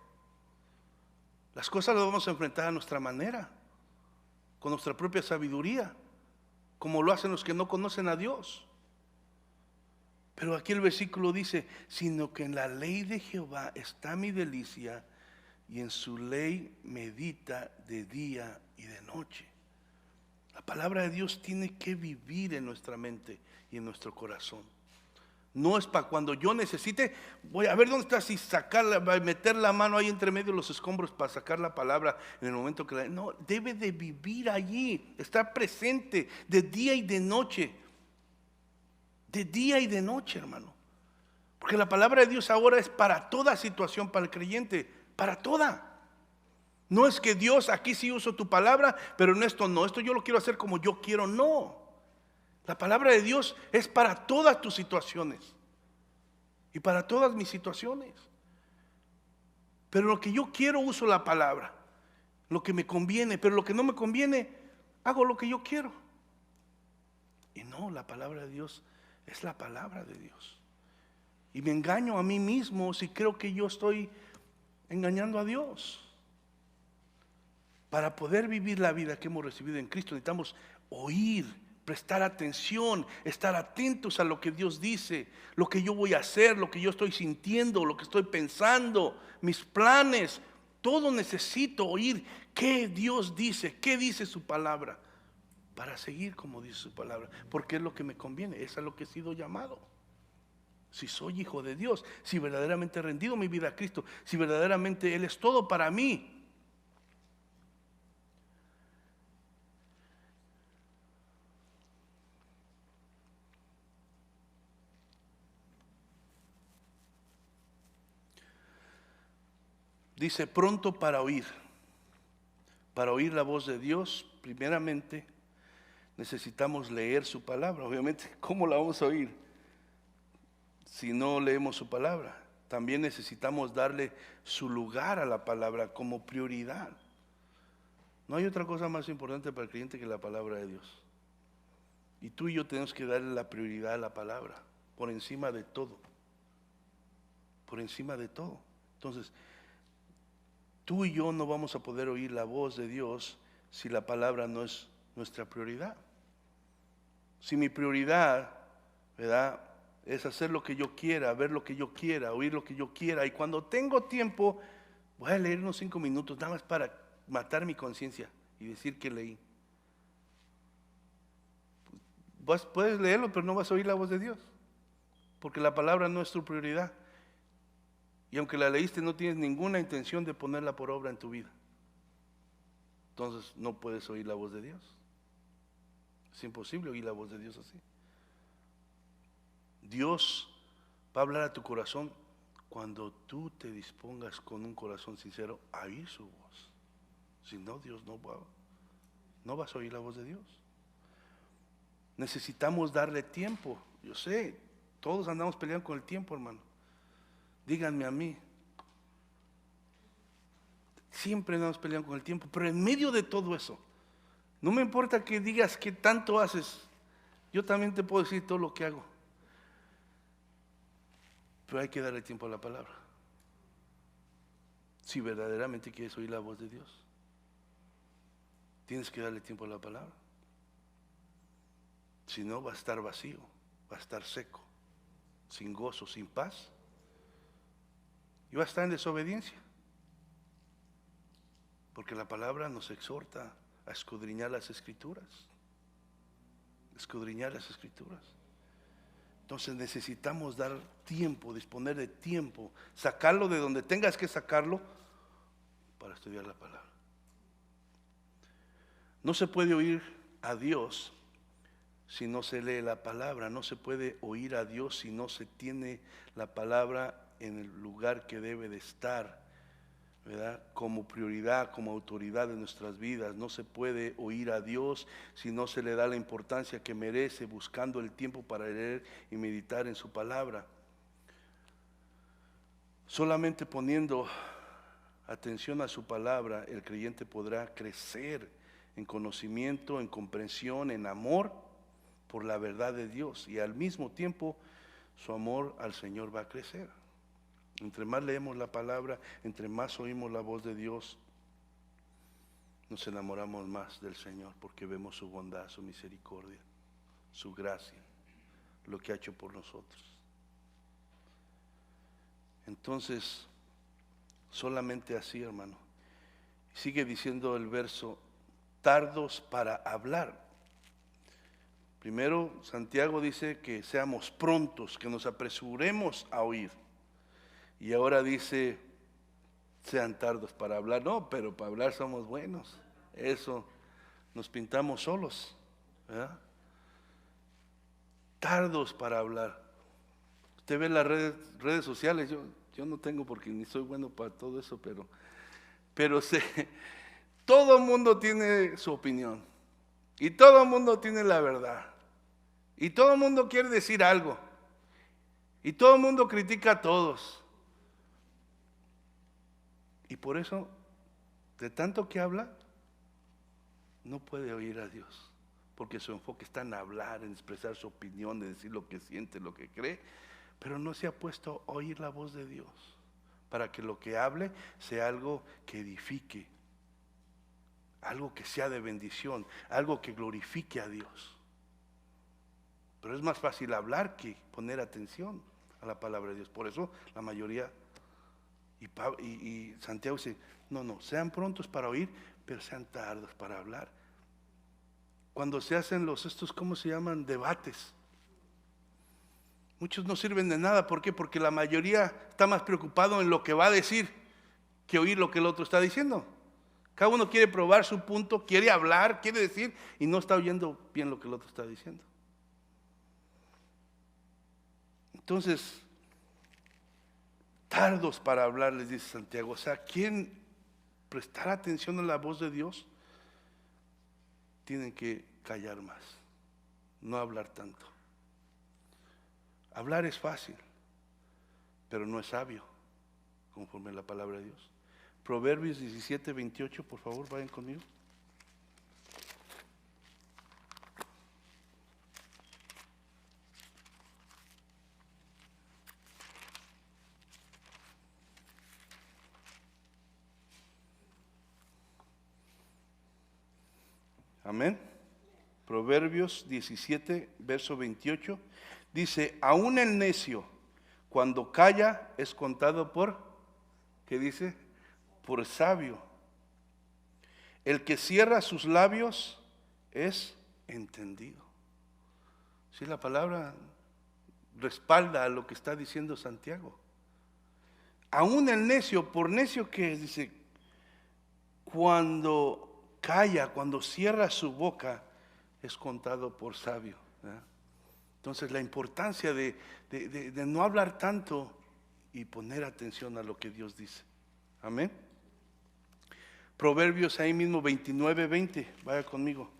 Las cosas las vamos a enfrentar a nuestra manera, con nuestra propia sabiduría, como lo hacen los que no conocen a Dios. Pero aquí el versículo dice: sino que en la ley de Jehová está mi delicia, y en su ley medita de día y de noche. La palabra de Dios tiene que vivir en nuestra mente y en nuestro corazón. No es para cuando yo necesite, voy a ver dónde está, si sacarla, meter la mano ahí entre medio de los escombros para sacar la palabra en el momento que no, debe de vivir allí, estar presente de día y de noche. De día y de noche, hermano. Porque la palabra de Dios ahora es para toda situación, para el creyente, para toda. No es que Dios, aquí sí uso tu palabra, pero en esto no, esto yo lo quiero hacer como yo quiero, no. La palabra de Dios es para todas tus situaciones y para todas mis situaciones. Pero lo que yo quiero uso la palabra, lo que me conviene, pero lo que no me conviene, hago lo que yo quiero. Y no, la palabra de Dios es la palabra de Dios. Y me engaño a mí mismo si creo que yo estoy engañando a Dios. Para poder vivir la vida que hemos recibido en Cristo necesitamos oír, prestar atención, estar atentos a lo que Dios dice, lo que yo voy a hacer, lo que yo estoy sintiendo, lo que estoy pensando, mis planes. Todo necesito oír qué Dios dice, qué dice su palabra, para seguir como dice su palabra, porque es lo que me conviene, es a lo que he sido llamado. Si soy hijo de Dios, si verdaderamente he rendido mi vida a Cristo, si verdaderamente Él es todo para mí. Dice pronto para oír la voz de Dios. Primeramente necesitamos leer su palabra. Obviamente, ¿cómo la vamos a oír si no leemos su palabra? También necesitamos darle su lugar a la palabra como prioridad. No hay otra cosa más importante para el creyente que la palabra de Dios. Y tú y yo tenemos que darle la prioridad a la palabra, por encima de todo. Por encima de todo. Entonces, tú y yo no vamos a poder oír la voz de Dios si la palabra no es nuestra prioridad. Si mi prioridad, ¿verdad?, es hacer lo que yo quiera, ver lo que yo quiera, oír lo que yo quiera, y cuando tengo tiempo, voy a leer unos 5 minutos, nada más para matar mi conciencia y decir que leí. Puedes leerlo, pero no vas a oír la voz de Dios, porque la palabra no es tu prioridad. Y aunque la leíste, no tienes ninguna intención de ponerla por obra en tu vida. Entonces no puedes oír la voz de Dios. Es imposible oír la voz de Dios así. Dios va a hablar a tu corazón cuando tú te dispongas con un corazón sincero a oír su voz. Si no, Dios no vas a oír la voz de Dios. Necesitamos darle tiempo. Yo sé, todos andamos peleando con el tiempo, hermano. Díganme a mí. Siempre andamos peleando con el tiempo, pero en medio de todo eso, no me importa que digas qué tanto haces, yo también te puedo decir todo lo que hago, pero hay que darle tiempo a la palabra. Si verdaderamente quieres oír la voz de Dios, tienes que darle tiempo a la palabra. Si no, va a estar vacío, va a estar seco, sin gozo, sin paz, y va a estar en desobediencia. Porque la palabra nos exhorta a escudriñar las escrituras. Escudriñar las escrituras. Entonces necesitamos dar tiempo, disponer de tiempo, sacarlo de donde tengas que sacarlo para estudiar la palabra. No se puede oír a Dios si no se lee la palabra. No se puede oír a Dios si no se tiene la palabra en el lugar que debe de estar, ¿verdad?, como prioridad, como autoridad de nuestras vidas. No se puede oír a Dios si no se le da la importancia que merece, buscando el tiempo para leer y meditar en su palabra. Solamente poniendo atención a su palabra, el creyente podrá crecer en conocimiento, en comprensión, en amor por la verdad de Dios, y al mismo tiempo su amor al Señor va a crecer. Entre más leemos la palabra, entre más oímos la voz de Dios, nos enamoramos más del Señor, porque vemos su bondad, su misericordia, su gracia, lo que ha hecho por nosotros. Entonces, solamente así, hermano. Sigue diciendo el verso, tardos para hablar. Primero, Santiago dice que seamos prontos, que nos apresuremos a oír. Y ahora dice, sean tardos para hablar. No, pero para hablar somos buenos. Eso, nos pintamos solos, ¿verdad? Tardos para hablar. Usted ve las redes sociales, yo no tengo porque ni soy bueno para todo eso, pero todo el mundo tiene su opinión y todo el mundo tiene la verdad y todo el mundo quiere decir algo y todo el mundo critica a todos. Y por eso, de tanto que habla, no puede oír a Dios, porque su enfoque está en hablar, en expresar su opinión, en decir lo que siente, lo que cree, pero no se ha puesto a oír la voz de Dios, para que lo que hable sea algo que edifique, algo que sea de bendición, algo que glorifique a Dios. Pero es más fácil hablar que poner atención a la palabra de Dios. Por eso la mayoría, y Santiago dice, no, sean prontos para oír, pero sean tardos para hablar. Cuando se hacen estos, ¿cómo se llaman? Debates. Muchos no sirven de nada. ¿Por qué? Porque la mayoría está más preocupado en lo que va a decir que oír lo que el otro está diciendo. Cada uno quiere probar su punto, quiere hablar, quiere decir, y no está oyendo bien lo que el otro está diciendo. Entonces, tardos para hablar, les dice Santiago. O sea, ¿quién prestar atención a la voz de Dios? Tienen que callar más, no hablar tanto. Hablar es fácil, pero no es sabio, conforme a la palabra de Dios. Proverbios 17, 28, por favor, vayan conmigo. Amén. Proverbios 17, verso 28, dice, aún el necio, cuando calla, es contado por, ¿qué dice? Por sabio. El que cierra sus labios es entendido. Sí, la palabra respalda a lo que está diciendo Santiago. Aún el necio, por necio que es, dice, cuando calla, cuando cierra su boca, es contado por sabio, ¿verdad? Entonces la importancia de no hablar tanto y poner atención a lo que Dios dice. Amén. Proverbios ahí mismo 29, 20, vaya conmigo.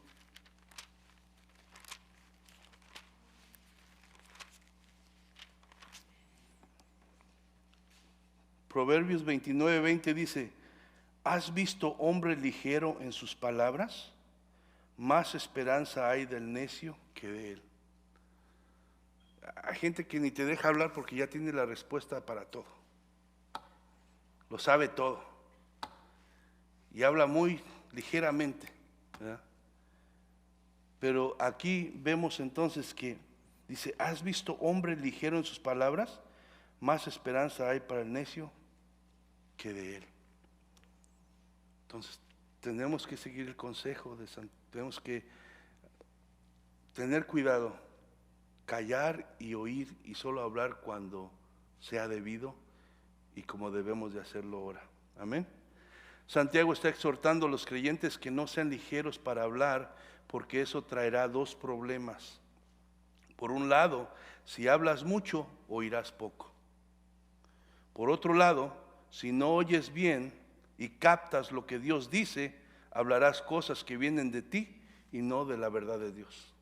Proverbios 29, 20 dice, ¿has visto hombre ligero en sus palabras? Más esperanza hay del necio que de él. Hay gente que ni te deja hablar porque ya tiene la respuesta para todo. Lo sabe todo. Y habla muy ligeramente, ¿verdad? Pero aquí vemos entonces que dice, ¿has visto hombre ligero en sus palabras? Más esperanza hay para el necio que de él. Entonces, tenemos que seguir el consejo de Santiago. Tenemos que tener cuidado, callar y oír y solo hablar cuando sea debido y como debemos de hacerlo ahora. Amén. Santiago está exhortando a los creyentes que no sean ligeros para hablar, porque eso traerá dos problemas. Por un lado, si hablas mucho, oirás poco. Por otro lado, si no oyes bien y captas lo que Dios dice, hablarás cosas que vienen de ti y no de la verdad de Dios.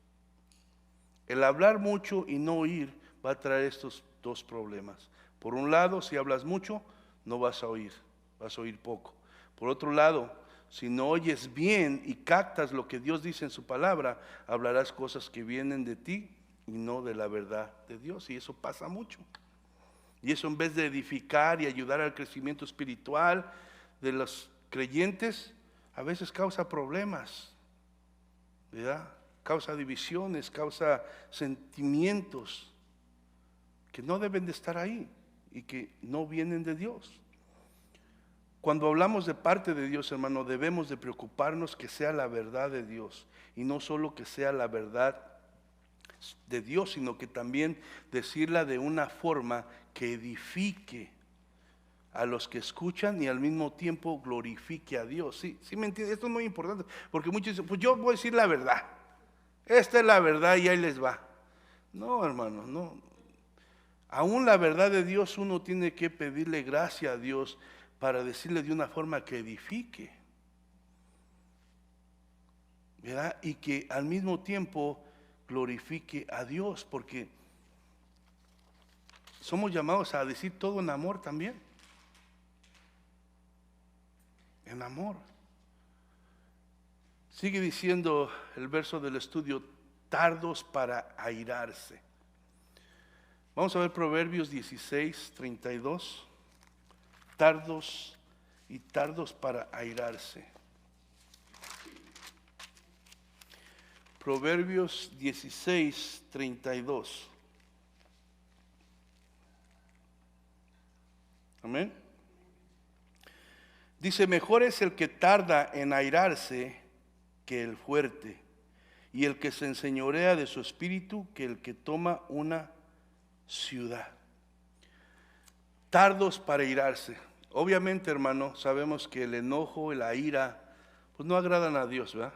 El hablar mucho y no oír va a traer estos dos problemas. Por un lado, si hablas mucho, no vas a oír, vas a oír poco. Por otro lado, si no oyes bien y captas lo que Dios dice en su palabra, hablarás cosas que vienen de ti y no de la verdad de Dios. Y eso pasa mucho. Y eso, en vez de edificar y ayudar al crecimiento espiritual de los creyentes, a veces causa problemas, ¿verdad? Causa divisiones, causa sentimientos que no deben de estar ahí y que no vienen de Dios. Cuando hablamos de parte de Dios, hermano, debemos de preocuparnos que sea la verdad de Dios y no solo que sea la verdad de Dios, sino que también decirla de una forma que edifique a los que escuchan y al mismo tiempo glorifique a Dios. Sí, sí me entienden, esto es muy importante, porque muchos dicen, pues yo voy a decir la verdad, esta es la verdad y ahí les va. No, hermano, no. Aún la verdad de Dios uno tiene que pedirle gracia a Dios para decirle de una forma que edifique, ¿verdad? Y que al mismo tiempo glorifique a Dios, porque somos llamados a decir todo en amor también. En amor. Sigue diciendo el verso del estudio, tardos para airarse. Vamos a ver Proverbios 16:32. Tardos y tardos para airarse. Proverbios 16:32. Amén. Dice, mejor es el que tarda en airarse que el fuerte, y el que se enseñorea de su espíritu que el que toma una ciudad. Tardos para airarse. Obviamente, hermano, sabemos que el enojo y la ira, pues no agradan a Dios, ¿verdad?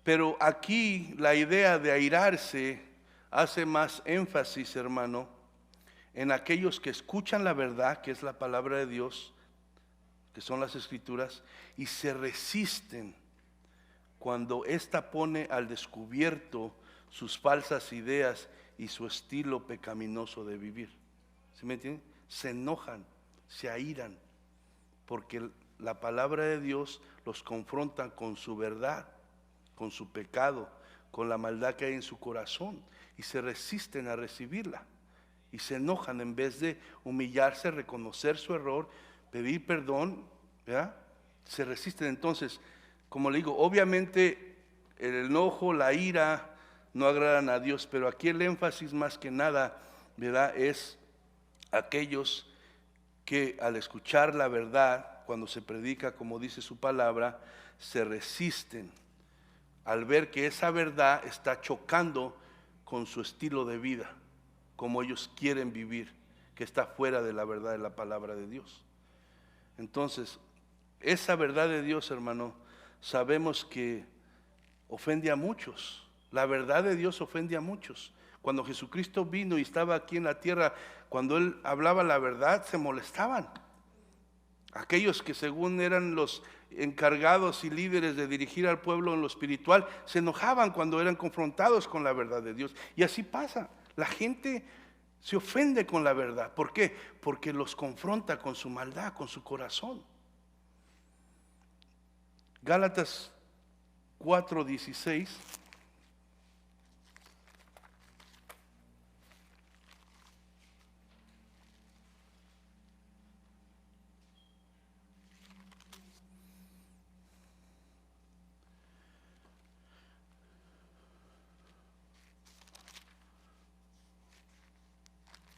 Pero aquí la idea de airarse hace más énfasis, hermano, en aquellos que escuchan la verdad, que es la palabra de Dios, que son las escrituras, y se resisten cuando ésta pone al descubierto sus falsas ideas y su estilo pecaminoso de vivir. ¿Sí me entienden? Se enojan, se airan, porque la palabra de Dios los confronta con su verdad, con su pecado, con la maldad que hay en su corazón, y se resisten a recibirla, y se enojan en vez de humillarse, reconocer su error, pedir perdón, ¿verdad? Se resisten. Entonces, como le digo, obviamente el enojo, la ira no agradan a Dios, pero aquí el énfasis más que nada, ¿verdad?, es aquellos que al escuchar la verdad, cuando se predica como dice su palabra, se resisten al ver que esa verdad está chocando con su estilo de vida, como ellos quieren vivir, que está fuera de la verdad de la palabra de Dios. Entonces, esa verdad de Dios, hermano, sabemos que ofende a muchos. La verdad de Dios ofende a muchos. Cuando Jesucristo vino y estaba aquí en la tierra, cuando Él hablaba la verdad, se molestaban. Aquellos que según eran los encargados y líderes de dirigir al pueblo en lo espiritual, se enojaban cuando eran confrontados con la verdad de Dios. Y así pasa. La gente se ofende con la verdad. ¿Por qué? Porque los confronta con su maldad, con su corazón. Gálatas 4:16.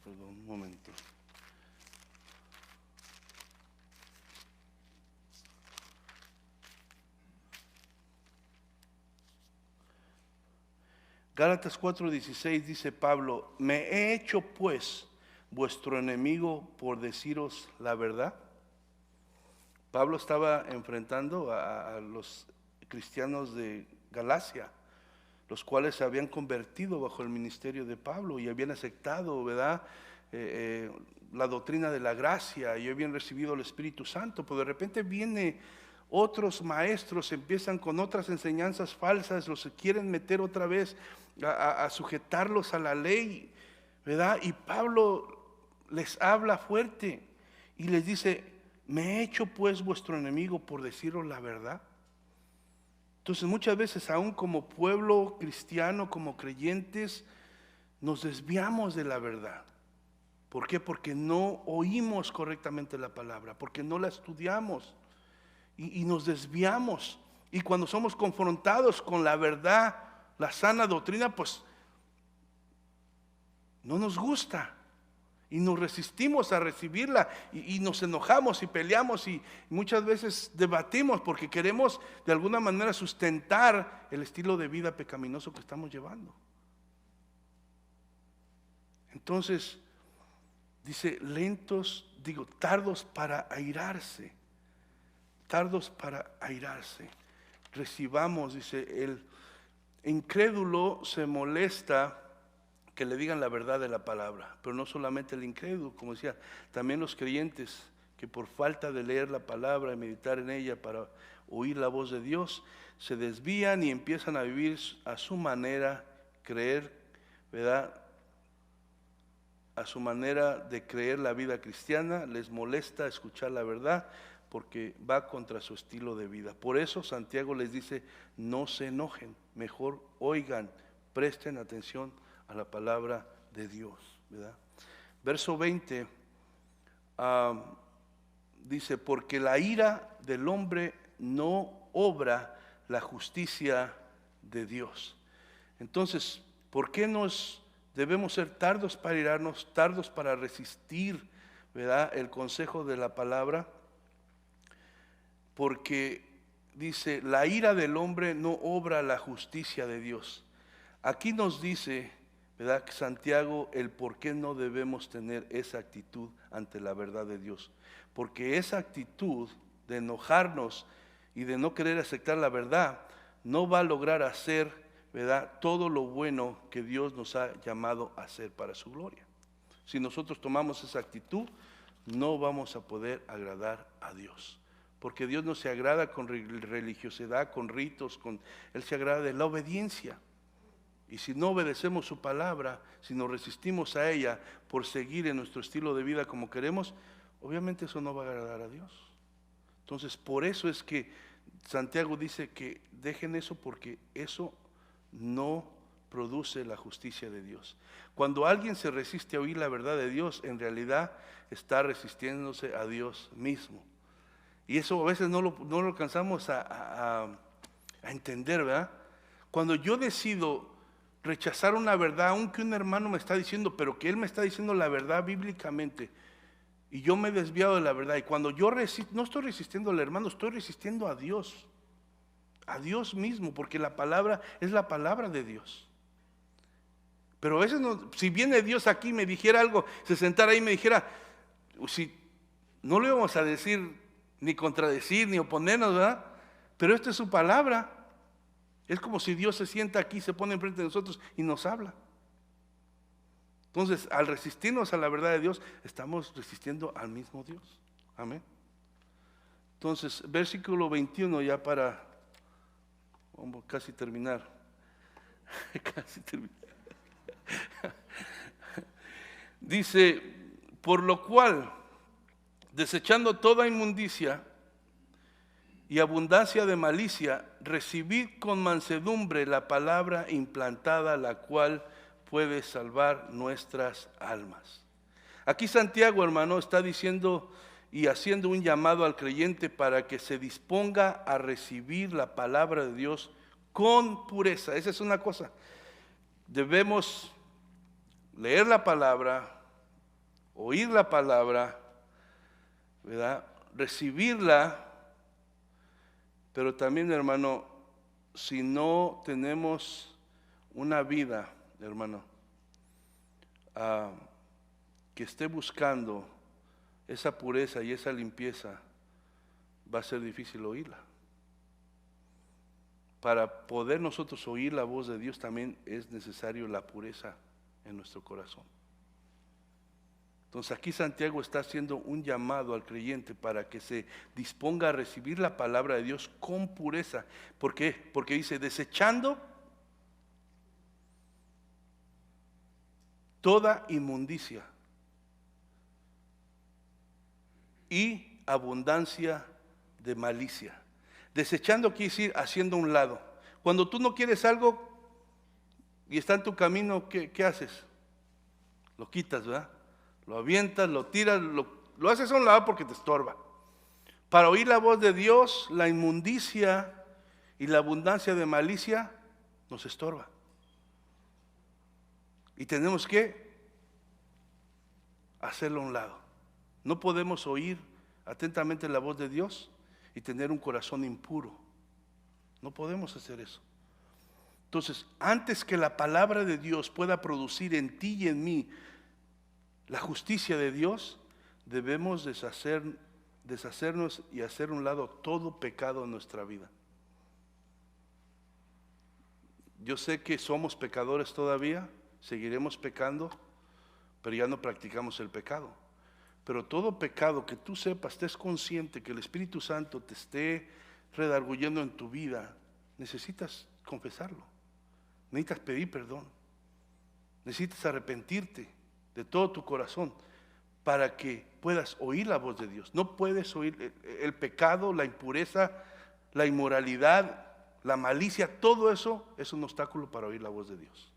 Perdón, un momento. Gálatas 4:16 dice Pablo, me he hecho pues vuestro enemigo por deciros la verdad. Pablo estaba enfrentando a los cristianos de Galacia, los cuales se habían convertido bajo el ministerio de Pablo y habían aceptado, ¿verdad?, la doctrina de la gracia y habían recibido el Espíritu Santo, pero de repente viene otros maestros, empiezan con otras enseñanzas falsas, los quieren meter otra vez a sujetarlos a la ley, ¿verdad? Y Pablo les habla fuerte y les dice, me he hecho pues vuestro enemigo por deciros la verdad. Entonces muchas veces aún como pueblo cristiano, como creyentes, nos desviamos de la verdad. ¿Por qué? Porque no oímos correctamente la palabra, porque no la estudiamos y nos desviamos. Y cuando somos confrontados con la verdad, la sana doctrina, pues no nos gusta y nos resistimos a recibirla y nos enojamos y peleamos y muchas veces debatimos porque queremos de alguna manera sustentar el estilo de vida pecaminoso que estamos llevando. Entonces dice tardos para airarse, tardos para airarse. Recibamos, dice, el incrédulo se molesta que le digan la verdad de la palabra, pero no solamente el incrédulo, como decía, también los creyentes que por falta de leer la palabra y meditar en ella para oír la voz de Dios, se desvían y empiezan a vivir a su manera, creer, ¿verdad? A su manera de creer la vida cristiana, les molesta escuchar la verdad porque va contra su estilo de vida. Por eso Santiago les dice, no se enojen, mejor oigan, presten atención a la palabra de Dios, ¿verdad? Verso 20 dice, porque la ira del hombre no obra la justicia de Dios. Entonces, ¿por qué debemos ser tardos para irarnos, tardos para resistir, ¿verdad?, el consejo de la palabra? Porque dice, la ira del hombre no obra la justicia de Dios. Aquí nos dice, ¿verdad?, Santiago, el por qué no debemos tener esa actitud ante la verdad de Dios. Porque esa actitud de enojarnos y de no querer aceptar la verdad no va a lograr hacer, ¿verdad?, todo lo bueno que Dios nos ha llamado a hacer para su gloria. Si nosotros tomamos esa actitud, no vamos a poder agradar a Dios. Porque Dios no se agrada con religiosidad, con ritos, Él se agrada de la obediencia. Y si no obedecemos su palabra, si nos resistimos a ella por seguir en nuestro estilo de vida como queremos, obviamente eso no va a agradar a Dios. Entonces, por eso es que Santiago dice que dejen eso, porque eso no produce la justicia de Dios. Cuando alguien se resiste a oír la verdad de Dios, en realidad está resistiéndose a Dios mismo. Y eso a veces no lo alcanzamos a entender, ¿verdad? Cuando yo decido rechazar una verdad, aunque un hermano me está diciendo, pero que él me está diciendo la verdad bíblicamente, y yo me he desviado de la verdad, y cuando yo no estoy resistiendo al hermano, estoy resistiendo a Dios mismo, porque la palabra es la palabra de Dios. Pero a veces si viene Dios aquí y me dijera algo, se sentara ahí y me dijera, si no lo íbamos a decir, ni contradecir, ni oponernos, ¿verdad? Pero esta es su palabra. Es como si Dios se sienta aquí, se pone enfrente de nosotros y nos habla. Entonces, al resistirnos a la verdad de Dios, estamos resistiendo al mismo Dios. Amén. Entonces, versículo 21, ya para vamos casi terminar. Casi terminar. Dice, por lo cual, desechando toda inmundicia y abundancia de malicia, recibid con mansedumbre la palabra implantada, la cual puede salvar nuestras almas. Aquí Santiago, hermano, está diciendo y haciendo un llamado al creyente para que se disponga a recibir la palabra de Dios con pureza. Esa es una cosa. Debemos leer la palabra, oír la palabra, ¿verdad?, recibirla, pero también, hermano, si no tenemos una vida, hermano, que esté buscando esa pureza y esa limpieza, va a ser difícil oírla. Para poder nosotros oír la voz de Dios también es necesario la pureza en nuestro corazón. Entonces aquí Santiago está haciendo un llamado al creyente para que se disponga a recibir la palabra de Dios con pureza. ¿Por qué? Porque dice, desechando toda inmundicia y abundancia de malicia. Desechando quiere decir haciendo a un lado. Cuando tú no quieres algo y está en tu camino, ¿qué haces? Lo quitas, ¿verdad? Lo avientas, lo tiras, lo haces a un lado porque te estorba. Para oír la voz de Dios, la inmundicia y la abundancia de malicia nos estorba. Y tenemos que hacerlo a un lado. No podemos oír atentamente la voz de Dios y tener un corazón impuro. No podemos hacer eso. Entonces, antes que la palabra de Dios pueda producir en ti y en mí la justicia de Dios, debemos deshacernos y hacer a un lado todo pecado en nuestra vida. Yo sé que somos pecadores todavía, seguiremos pecando, pero ya no practicamos el pecado. Pero todo pecado que tú sepas, estés consciente que el Espíritu Santo te esté redarguyendo en tu vida, necesitas confesarlo, necesitas pedir perdón, necesitas arrepentirte de todo tu corazón para que puedas oír la voz de Dios. No puedes oír el pecado, la impureza, la inmoralidad, la malicia, todo eso es un obstáculo para oír la voz de Dios.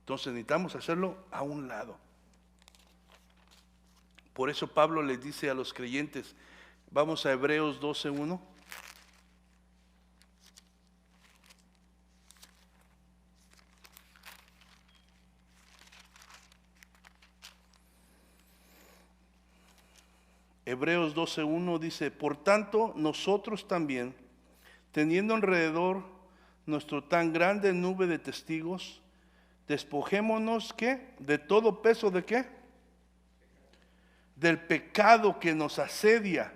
Entonces necesitamos hacerlo a un lado. Por eso Pablo les dice a los creyentes, vamos a Hebreos 12:1. Hebreos 12:1 dice, por tanto nosotros también, teniendo alrededor nuestro tan grande nube de testigos, despojémonos, ¿qué? De todo peso, ¿de qué? Del pecado que nos asedia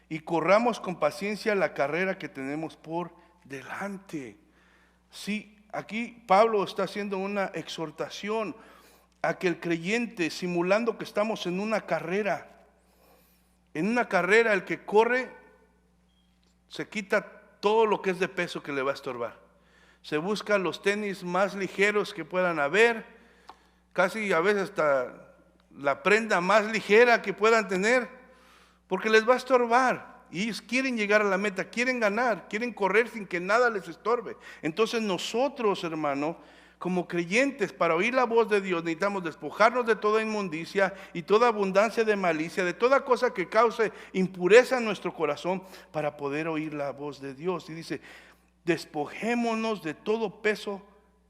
y corramos con paciencia la carrera que tenemos por delante. Sí, aquí Pablo está haciendo una exhortación a que el creyente, simulando que estamos en una carrera, el que corre se quita todo lo que es de peso que le va a estorbar. Se busca los tenis más ligeros que puedan haber, casi a veces hasta la prenda más ligera que puedan tener, porque les va a estorbar. Y ellos quieren llegar a la meta, quieren ganar, quieren correr sin que nada les estorbe. Entonces nosotros, hermano, como creyentes, para oír la voz de Dios, necesitamos despojarnos de toda inmundicia y toda abundancia de malicia, de toda cosa que cause impureza en nuestro corazón, para poder oír la voz de Dios. Y dice, despojémonos de todo peso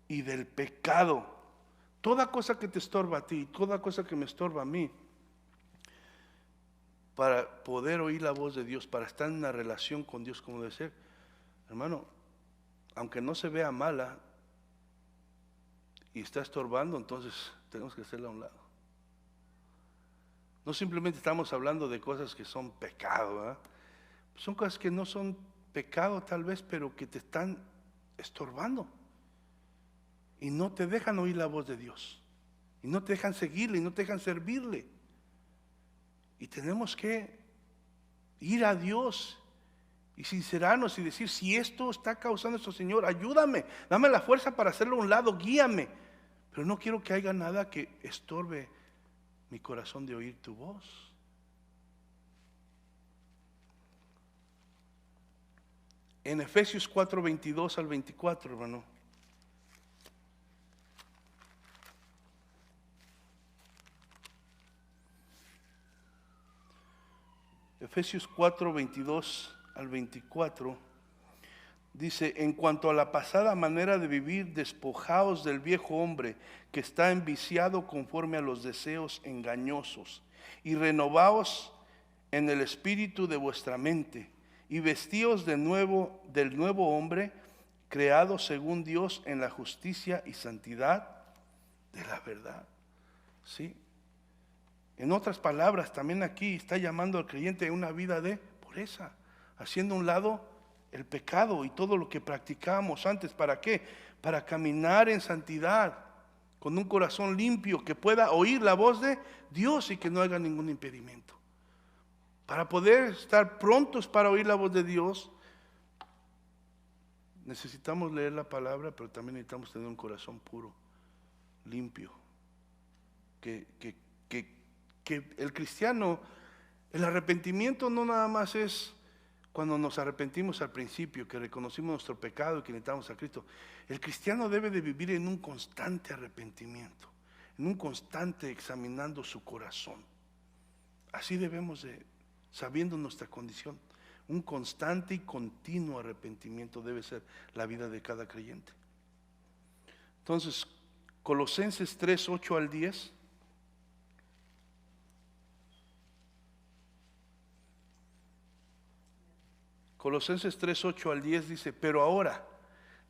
y del pecado. Toda cosa que te estorba a ti, toda cosa que me estorba a mí, para poder oír la voz de Dios, para estar en una relación con Dios como debe ser. Hermano, aunque no se vea mala y está estorbando, entonces tenemos que hacerla a un lado. No simplemente estamos hablando de cosas que son pecado, ¿verdad? Son cosas que no son pecado tal vez, pero que te están estorbando y no te dejan oír la voz de Dios, y no te dejan seguirle, y no te dejan servirle. Y tenemos que ir a Dios y sincerarnos y decir, si esto está causando esto, Señor, ayúdame, dame la fuerza para hacerlo a un lado, guíame, pero no quiero que haya nada que estorbe mi corazón de oír tu voz. En Efesios 4:22 al 24, hermano. Efesios 4:22 al 24 dice, en cuanto a la pasada manera de vivir, despojaos del viejo hombre que está enviciado conforme a los deseos engañosos, y renovaos en el espíritu de vuestra mente, y vestíos de nuevo del nuevo hombre, creado según Dios en la justicia y santidad de la verdad. ¿Sí? En otras palabras, también aquí está llamando al creyente a una vida de pureza, haciendo a un lado el pecado y todo lo que practicábamos antes. ¿Para qué? Para caminar en santidad, con un corazón limpio, que pueda oír la voz de Dios y que no haya ningún impedimento. Para poder estar prontos para oír la voz de Dios, necesitamos leer la palabra, pero también necesitamos tener un corazón puro, limpio. Que el cristiano, el arrepentimiento no nada más es cuando nos arrepentimos al principio, que reconocimos nuestro pecado y que necesitamos a Cristo. El cristiano debe de vivir en un constante arrepentimiento, en un constante examinando su corazón. Así debemos de, sabiendo nuestra condición, un constante y continuo arrepentimiento debe ser la vida de cada creyente. Entonces, Colosenses 3:8 al 10. Colosenses 3:8 al 10 dice, pero ahora,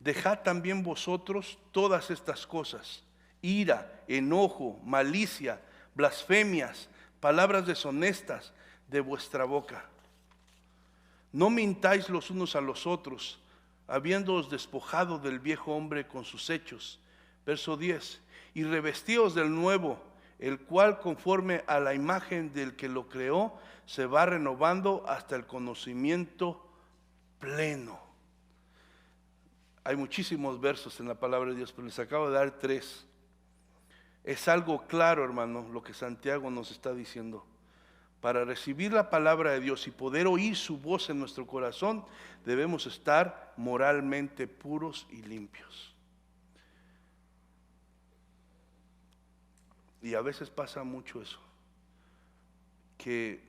dejad también vosotros todas estas cosas, ira, enojo, malicia, blasfemias, palabras deshonestas de vuestra boca. No mintáis los unos a los otros, habiéndoos despojado del viejo hombre con sus hechos. Verso 10, y revestíos del nuevo, el cual conforme a la imagen del que lo creó, se va renovando hasta el conocimiento pleno. Hay muchísimos versos en la palabra de Dios, pero les acabo de dar 3. Es algo claro, hermano, lo que Santiago nos está diciendo. Para recibir la palabra de Dios y poder oír su voz en nuestro corazón, debemos estar moralmente puros y limpios. Y a veces pasa mucho eso, que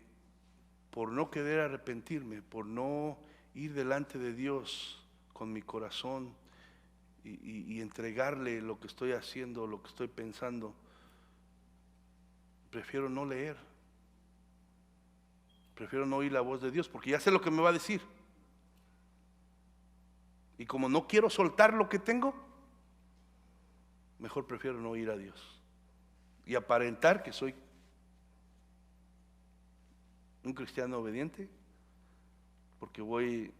por no querer arrepentirme, por no ir delante de Dios con mi corazón y entregarle lo que estoy haciendo, lo que estoy pensando, prefiero no leer, prefiero no oír la voz de Dios, porque ya sé lo que me va a decir. Y como no quiero soltar lo que tengo, mejor prefiero no oír a Dios y aparentar que soy un cristiano obediente, porque voy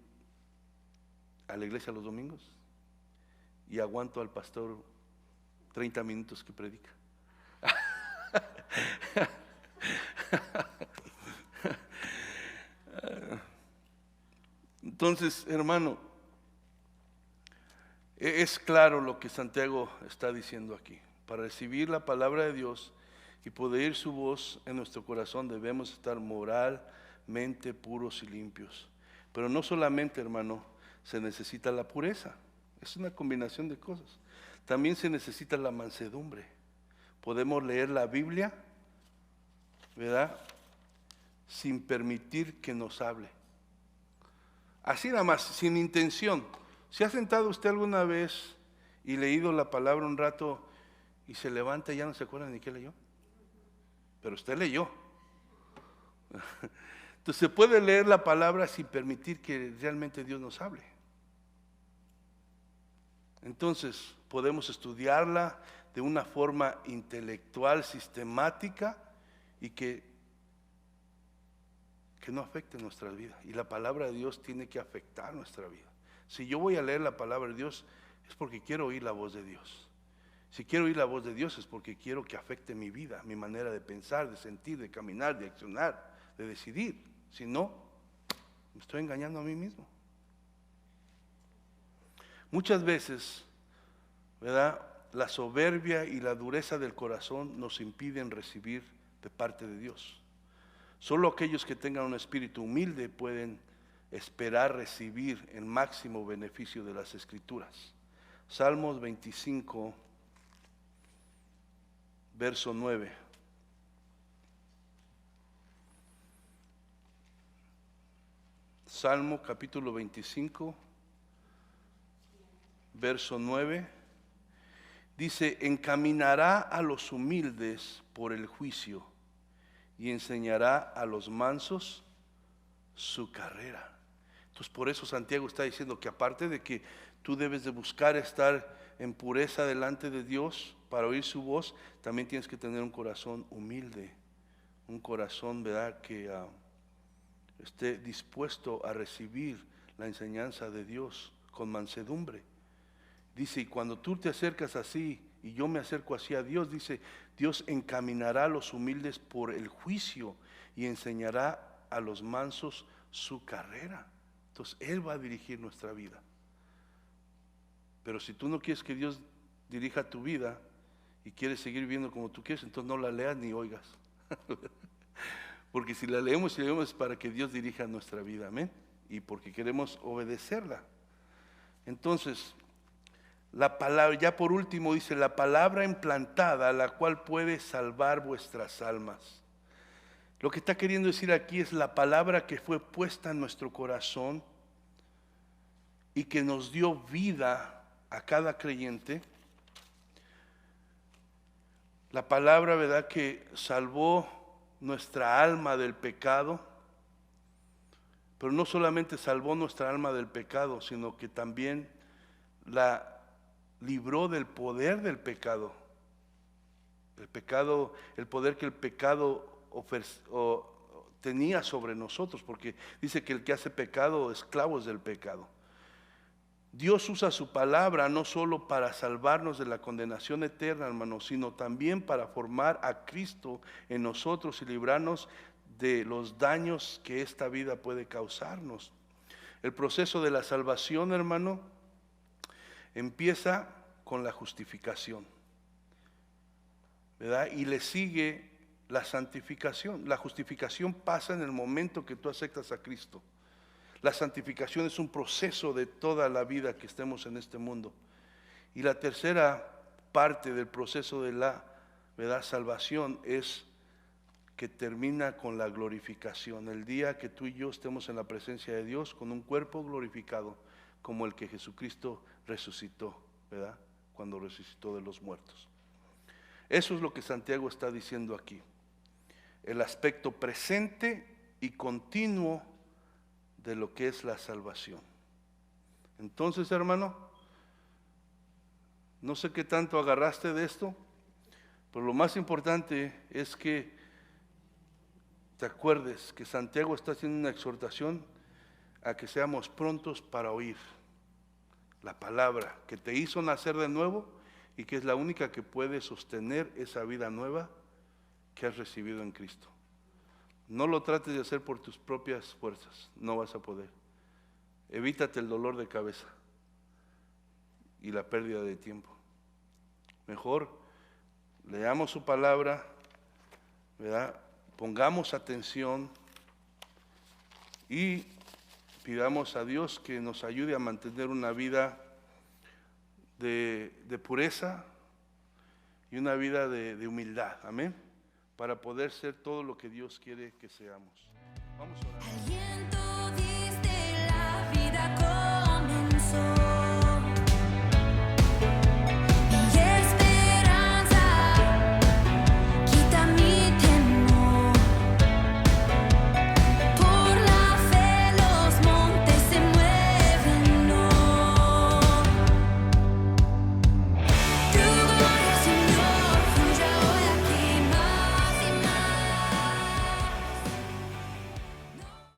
a la iglesia los domingos y aguanto al pastor 30 minutos que predica. Entonces, hermano, es claro lo que Santiago está diciendo aquí. Para recibir la palabra de Dios y poder oír su voz en nuestro corazón, debemos estar moralmente puros y limpios. Pero no solamente, hermano, se necesita la pureza, es una combinación de cosas. También se necesita la mansedumbre. Podemos leer la Biblia, ¿verdad?, sin permitir que nos hable. Así nada más, sin intención. ¿Se ha sentado usted alguna vez y leído la palabra un rato y se levanta y ya no se acuerda ni qué leyó? Pero usted leyó. Entonces se puede leer la palabra sin permitir que realmente Dios nos hable. Entonces podemos estudiarla de una forma intelectual, sistemática, y que no afecte nuestra vida. Y la palabra de Dios tiene que afectar nuestra vida. Si yo voy a leer la palabra de Dios, es porque quiero oír la voz de Dios. Si quiero oír la voz de Dios, es porque quiero que afecte mi vida, mi manera de pensar, de sentir, de caminar, de accionar, de decidir. Si no, me estoy engañando a mí mismo. Muchas veces, ¿verdad?, la soberbia y la dureza del corazón nos impiden recibir de parte de Dios. Solo aquellos que tengan un espíritu humilde pueden esperar recibir el máximo beneficio de las Escrituras. Salmos 25, verso 9. Salmo capítulo 25, verso 9. Dice: encaminará a los humildes por el juicio y enseñará a los mansos su carrera. Entonces por eso Santiago está diciendo que aparte de que tú debes de buscar estar en pureza delante de Dios para oír su voz, también tienes que tener un corazón humilde, un corazón, ¿verdad?, que esté dispuesto a recibir la enseñanza de Dios con mansedumbre. Dice, y cuando tú te acercas así y yo me acerco así a Dios, dice, Dios encaminará a los humildes por el juicio y enseñará a los mansos su carrera. Entonces Él va a dirigir nuestra vida. Pero si tú no quieres que Dios dirija tu vida y quieres seguir viviendo como tú quieres, entonces no la leas ni oigas. Porque si la leemos y leemos es para que Dios dirija nuestra vida, amén, y porque queremos obedecerla. Entonces, la palabra, ya por último dice, la palabra implantada, la cual puede salvar vuestras almas. Lo que está queriendo decir aquí es la palabra que fue puesta en nuestro corazón y que nos dio vida a cada creyente. La palabra, ¿verdad?, que salvó nuestra alma del pecado, pero no solamente salvó nuestra alma del pecado, sino que también la libró del poder del pecado. El pecado, el poder que el pecado tenía sobre nosotros, porque dice que el que hace pecado, esclavo es del pecado. Dios usa su palabra no solo para salvarnos de la condenación eterna, hermanos, sino también para formar a Cristo en nosotros y librarnos de los daños que esta vida puede causarnos. El proceso de la salvación, hermano, empieza con la justificación, ¿verdad? Y le sigue la santificación. La justificación pasa en el momento que tú aceptas a Cristo. La santificación es un proceso de toda la vida que estemos en este mundo. Y la tercera parte del proceso de la, ¿verdad?, salvación es que termina con la glorificación. El día que tú y yo estemos en la presencia de Dios con un cuerpo glorificado como el que Jesucristo resucitó, ¿verdad?, cuando resucitó de los muertos. Eso es lo que Santiago está diciendo aquí. El aspecto presente y continuo de lo que es la salvación. Entonces, hermano, no sé qué tanto agarraste de esto, pero lo más importante es que te acuerdes que Santiago está haciendo una exhortación a que seamos prontos para oír la palabra que te hizo nacer de nuevo y que es la única que puede sostener esa vida nueva que has recibido en Cristo. No lo trates de hacer por tus propias fuerzas, no vas a poder. Evítate el dolor de cabeza y la pérdida de tiempo. Mejor leamos su palabra, ¿verdad?, pongamos atención y pidamos a Dios que nos ayude a mantener una vida de pureza y una vida de humildad, amén, para poder ser todo lo que Dios quiere que seamos. Vamos a orar.